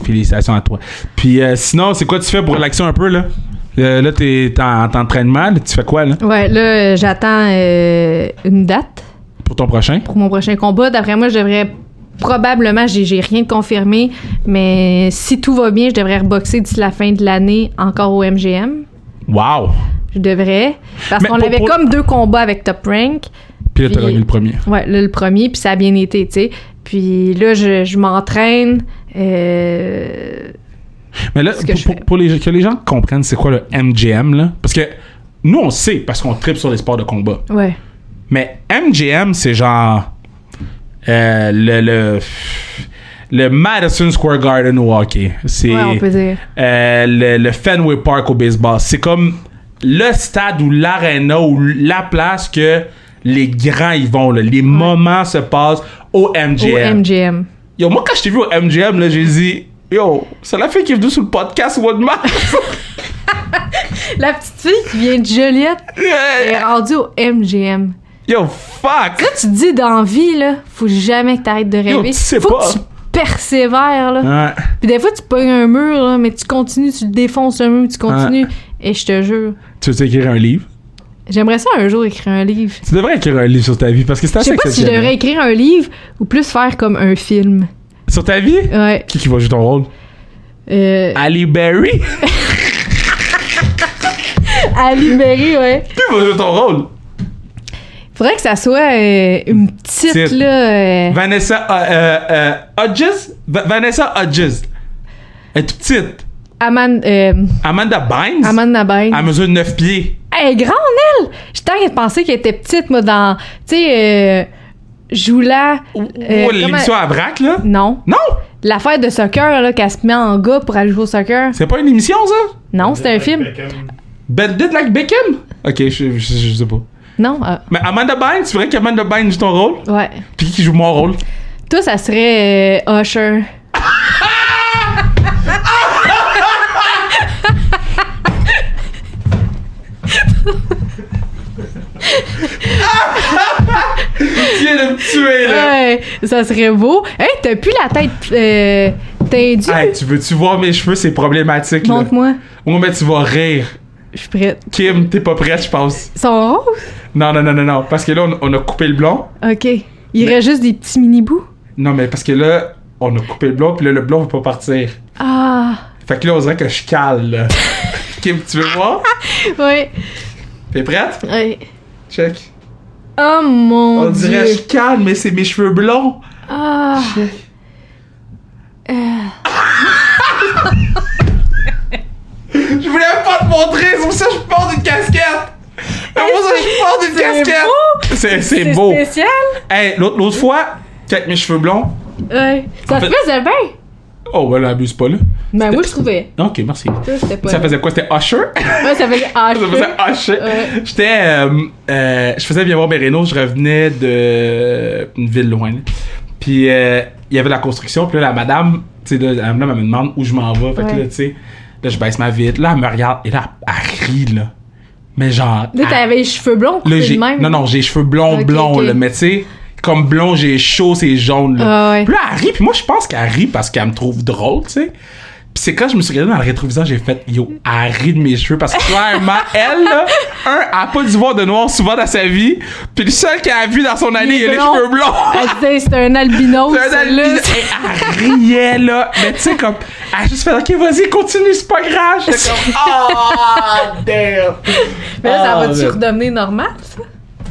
félicitations à toi. Puis sinon, c'est quoi tu fais pour relaxer un peu, là? Là, t'es en entraînement. Là, tu fais quoi, là? Ouais, là, j'attends une date. Pour ton prochain? Pour mon prochain combat. D'après moi, je devrais... Probablement, j'ai rien de confirmé, mais si tout va bien, je devrais reboxer d'ici la fin de l'année encore au MGM. Wow! Je devrais. Parce qu'on avait comme 2 combats avec Top Rank. Puis là, t'as gagné le premier. Ouais, là, le premier, puis ça a bien été, tu sais. Puis là, je m'entraîne. Mais là, pour que les gens comprennent c'est quoi le MGM, là. Parce que nous, on sait, parce qu'on tripe sur les sports de combat. Ouais. Mais MGM, c'est genre... le Madison Square Garden au hockey. C'est on peut dire. Le Fenway Park au baseball. C'est comme le stade ou l'aréna ou la place que les grands y vont. Là. Les moments se passent au MGM. Au MGM. Yo, moi, quand je t'ai vu au MGM, là, j'ai dit... Yo, c'est la fille qui est venue sur le podcast au mois de mars. La petite fille qui vient de Joliette est rendue au MGM. Yo, fuck! Ça, tu te dis dans la vie, là, faut jamais que t'arrêtes de rêver. Yo, tu sais faut pas. que tu persévères, là. Ouais. Puis des fois, tu pognes un mur, là, mais tu continues, tu défonces un mur, tu continues. Ouais. Et je te jure. Tu veux écrire un livre? J'aimerais ça un jour écrire un livre. Tu devrais écrire un livre sur ta vie parce que c'est assez exceptionnel. Je sais pas si je devrais écrire un livre ou plus faire comme un film. Sur ta vie? Ouais. Qui va jouer ton rôle? Ali Berry? Ali Berry, ouais. Qui va jouer ton rôle? Faudrait que ça soit une petite, là... Vanessa Hudges? Vanessa Hudges. Elle est toute petite. Amanda Bynes? Amanda Bynes. Elle mesure 9 pieds. Elle est grande, elle! J'ai tant pensé qu'elle était petite, moi, dans... Tu sais, Joula... l'émission à Braque, là? Non. Non? L'affaire de soccer, là, qu'elle se met en gars pour aller jouer au soccer. C'est pas une émission, ça? Non, c'est un film. Bendit like Beckham? Ok, je sais pas. Non. Mais Amanda Bynes, tu voudrais qu'Amanda Bynes joue ton rôle? Ouais. Puis qui joue mon rôle? Toi, ça serait Usher. Tu viens de me tuer, là. Ouais, ça serait beau. Hey, t'as plus la tête tendue. Hey, tu veux-tu voir mes cheveux? C'est problématique, là. Montre-moi. Ouais, mais tu vas rire. Je suis prête. Kim, t'es pas prête, je pense. Ils sont roses? Non. Parce que là, on a coupé le blond. OK. Il reste juste des petits mini-bouts? Non, mais parce que là, on a coupé le blond, puis là, le blond va pas partir. Ah. Fait que là, on dirait que je cale, là. Kim, tu veux voir? Oui. T'es prête? Oui. Check. Oh mon Dieu. On dirait que je cale, mais c'est mes cheveux blonds. Ah. Check. Je voulais pas te montrer, c'est pour ça que je porte une casquette. C'est pour ça que je porte une casquette. C'est beau. C'est spécial. Hey, l'autre fois, avec mes cheveux blonds. Ouais. Ça te faisait bien. Oh, ben là, abuse pas là. Ben, moi, je trouvais. Ok, merci. Ça faisait quoi? C'était Usher? Ouais, ça faisait Usher. Ça faisait Usher. Ouais. J'étais. Je faisais bien voir mes rénaux, je revenais d'une ville loin. Là. Puis, il y avait la construction, puis là, la madame, tu sais, elle me demande où je m'en vais. Fait que là, tu sais, là, je baisse ma vitre. Là, elle me regarde, et là, elle rit, là. Mais genre. Là, t'avais les cheveux blonds, coupés de même. Non, j'ai les cheveux blonds, là. Mais tu sais, comme blond, j'ai chaud, c'est jaune, là. Puis là, elle rit, puis moi, je pense qu'elle rit parce qu'elle me trouve drôle, tu sais. Pis c'est quand je me suis regardé dans le rétroviseur, j'ai fait yo, elle rit de mes cheveux parce que clairement, elle, là, elle a pas dû voir de noir souvent dans sa vie. Puis le seul qu'elle a vu dans son année, il a les cheveux blonds. Elle disait, c'est un albino. C'est un albino. Elle riait, là. Mais tu sais, comme, elle a juste fait, ok, vas-y, continue, c'est pas grave. J'étais comme, oh, damn. Mais là, ça va-tu redevenir normal, ça?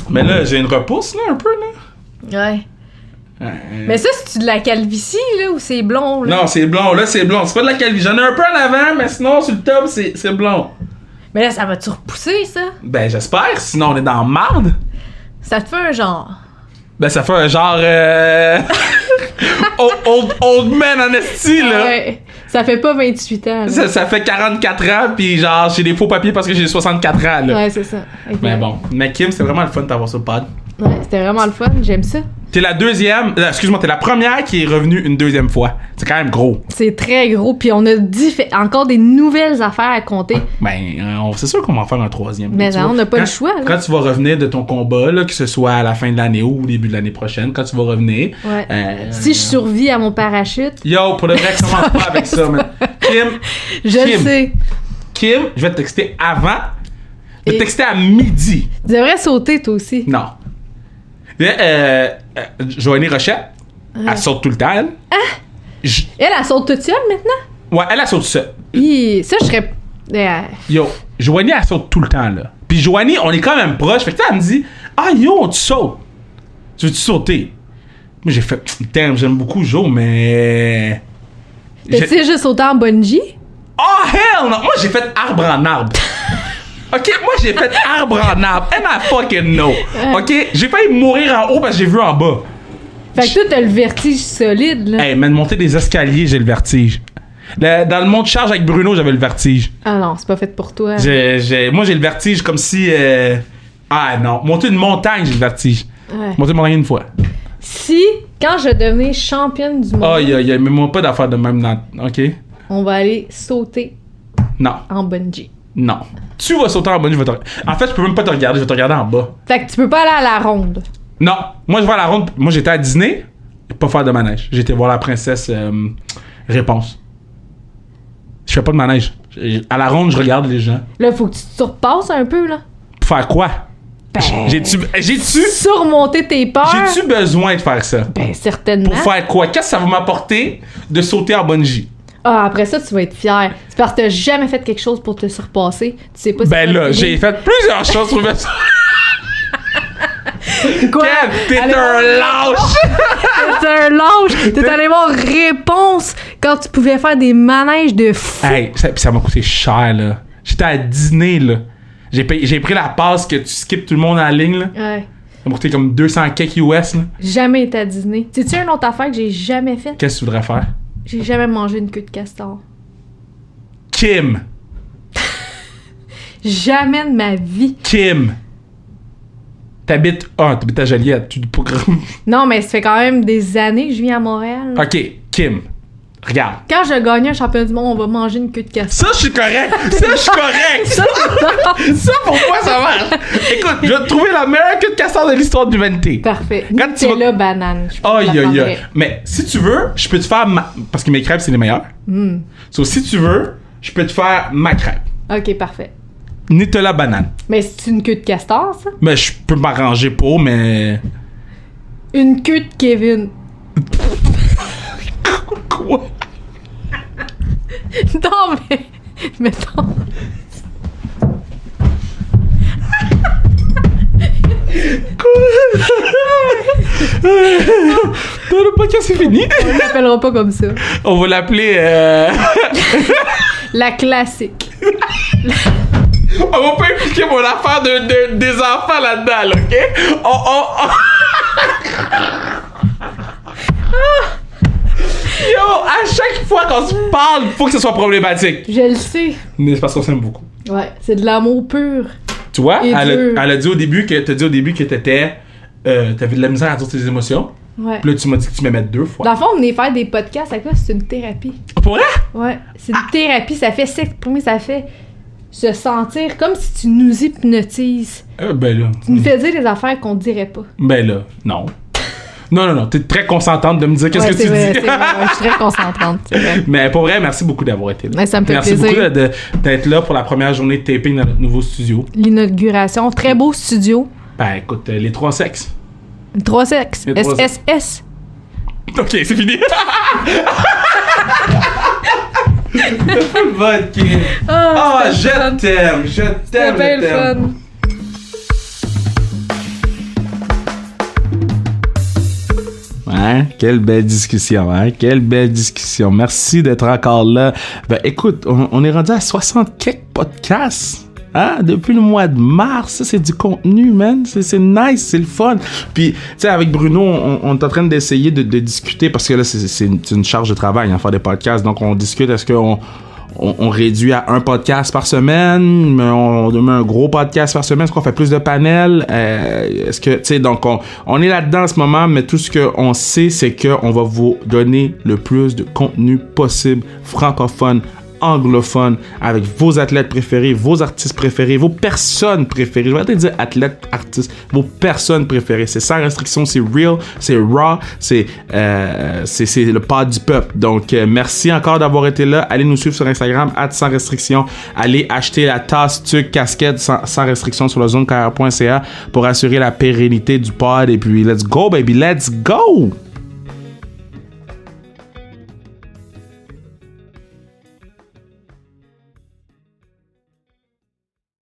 Mais là, j'ai une repousse, là, un peu, là. Ouais. Mais ça, c'est-tu de la calvitie, là, ou c'est blond, là? Non, c'est blond, là, c'est blond. C'est pas de la calvitie. J'en ai un peu en avant, mais sinon, sur le top, c'est blond. Mais là, ça va-tu repousser, ça? Ben, j'espère, sinon on est dans marde. Ça te fait un genre. Ben, ça fait un genre, old man en esti, là. Ouais. Ça fait pas 28 ans, là. Ça fait 44 ans, pis genre, j'ai des faux papiers parce que j'ai 64 ans, là. Ouais, c'est ça. Okay. Mais bon. Mais Kim, c'est vraiment le fun de t'avoir sur le pod. Ouais, c'était vraiment le fun. J'aime ça. T'es la deuxième, excuse-moi, t'es la première qui est revenue une deuxième fois. C'est quand même gros. C'est très gros, puis on a encore des nouvelles affaires à compter. Ben, c'est sûr qu'on va en faire un troisième. Mais là, on n'a pas le choix. Là. Quand tu vas revenir de ton combat, là, que ce soit à la fin de l'année ou au début de l'année prochaine, quand tu vas revenir... Ouais. Si je survis à mon parachute... Yo, pour le vrai, commence pas avec ça, man. Kim... Je le sais. Kim, je vais te texter avant. Je vais te texter à midi. Tu devrais sauter, toi aussi. Non. Joanie Rochette, elle saute tout le temps, elle. Elle saute toute seule, maintenant? Ouais, elle saute seule. Ça, je serais... Yo, Joanie, elle saute tout le temps, là. Puis Joanie, on est quand même proches. Fait que elle me dit, yo, tu sautes. Tu veux-tu sauter? Moi, j'ai fait, j'aime beaucoup Jo, mais... T'as-tu juste sauté en bungee? Oh, hell no! Moi, j'ai fait arbre en arbre. OK, moi, j'ai fait arbre en arbre. And I fucking know. OK? J'ai failli mourir en haut parce que j'ai vu en bas. Fait que toi, t'as le vertige solide, là. Hey, mais de monter des escaliers, j'ai le vertige. Dans le monte charge avec Bruno, j'avais le vertige. Ah non, c'est pas fait pour toi. Moi, j'ai le vertige comme si... Ah non, monter une montagne, j'ai le vertige. Ouais. Monter une montagne une fois. Si, quand je devenais championne du monde... Oh, il y a même pas d'affaire de même dans... OK? On va aller sauter Non. en bungee. Non. Tu vas sauter en bungee, En fait, je peux même pas te regarder, je vais te regarder en bas. Fait que tu peux pas aller à la ronde. Non. Moi, je vais à la ronde. Moi, j'étais à Disney, pas faire de manège. J'étais voir la princesse Réponse. Je fais pas de manège. À la ronde, je regarde les gens. Là, faut que tu te surpasses un peu, là. Pour faire quoi? J'ai-tu surmonter tes peurs? J'ai-tu besoin de faire ça? Ben, certainement. Pour faire quoi? Qu'est-ce que ça va m'apporter de sauter en bungee? Ah, après ça, tu vas être fier. C'est parce que t'as jamais fait quelque chose pour te surpasser. Tu sais pas si Ben là, j'ai fait plusieurs choses pour me... Quoi? Kev, t'es un lâche! T'es un lâche! T'es allé voir Réponse quand tu pouvais faire des manèges de fou. Hey, ça m'a coûté cher, là. J'étais à Disney, là. J'ai pris la passe que tu skippes tout le monde en ligne, là. Ouais. Ça m'a coûté comme 200 kek US, là. Jamais été à Disney. Sais-tu une autre affaire que j'ai jamais faite? Qu'est-ce que tu voudrais faire? J'ai jamais mangé une queue de castor. Kim! Jamais de ma vie. Kim! T'habites à Joliette. Non, mais ça fait quand même des années que je vis à Montréal. OK, Kim. Regarde. Quand je gagne un championnat du monde, on va manger une queue de castor. Ça, je suis correct. Ça, pour moi, ça marche. Écoute, je vais te trouver la meilleure queue de castor de l'histoire de l'humanité. Parfait. Quand tu vas... là, banane. Aïe. Mais si tu veux, je peux te faire parce que mes crêpes, c'est les meilleures. So, si tu veux, je peux te faire ma crêpe. OK, parfait. Nutella banane. Mais c'est une queue de castor, ça? Mais je peux m'arranger pour, mais... Une queue de Kevin. Quoi? Non, mais... Mettons... Le podcast, c'est fini. On l'appellera pas comme ça. On va l'appeler... La classique. On va pas impliquer mon affaire des enfants là-dedans, là, OK? Yo, à chaque fois qu'on se parle, faut que ce soit problématique. Je le sais. Mais c'est parce qu'on s'aime beaucoup. Ouais, c'est de l'amour pur. Tu vois, elle a dit au début que t'avais de la misère à dire tes émotions. Ouais. Puis là, tu m'as dit que tu m'aimais 2 fois. Dans le fond, on est faire des podcasts avec toi, c'est une thérapie. Pour vrai? Ouais, c'est une thérapie, ça fait s'exprimer, ça fait se sentir comme si tu nous hypnotises. Ben là. Tu nous fais dire des affaires qu'on dirait pas. Ben là, non. Non, t'es très consentante de me dire qu'est-ce que tu vrai, dis. C'est vrai, je suis très concentrante, c'est vrai. Mais pour vrai, merci beaucoup d'avoir été là. Ouais, ça me fait merci plaisir. Merci beaucoup d'être là pour la première journée de taping dans notre nouveau studio. L'inauguration, très beau studio. Ben écoute, les 3 sexes. 3 sexes. SSS. Ok, c'est fini. Vodka. Je t'aime. C'était bien le fun. Hein? Quelle belle discussion, hein? Quelle belle discussion. Merci d'être encore là. Ben, écoute, on est rendu à 60 quelques podcasts. Hein? Depuis le mois de mars, ça, c'est du contenu, man. C'est nice, c'est le fun. Puis, tu sais, avec Bruno, on est en train d'essayer de discuter parce que là, c'est une charge de travail, hein, faire des podcasts. Donc, on discute, est-ce qu'on réduit à un podcast par semaine, mais on met un gros podcast par semaine, est-ce qu'on fait plus de panels, est-ce que, tu sais, donc on est là-dedans en ce moment, mais tout ce qu'on sait, c'est qu'on va vous donner le plus de contenu possible, francophone, anglophone avec vos athlètes préférés, vos artistes préférés, vos personnes préférées. Je vais peut-être dire athlètes, artistes, vos personnes préférées. C'est sans restriction, c'est real, c'est raw, c'est le pod du peuple. Donc, merci encore d'avoir été là. Allez nous suivre sur Instagram, @sans restriction. Allez acheter la tasse, tuque, casquette sans restriction sur le zonecarrière.ca pour assurer la pérennité du pod. Et puis, let's go, baby, let's go!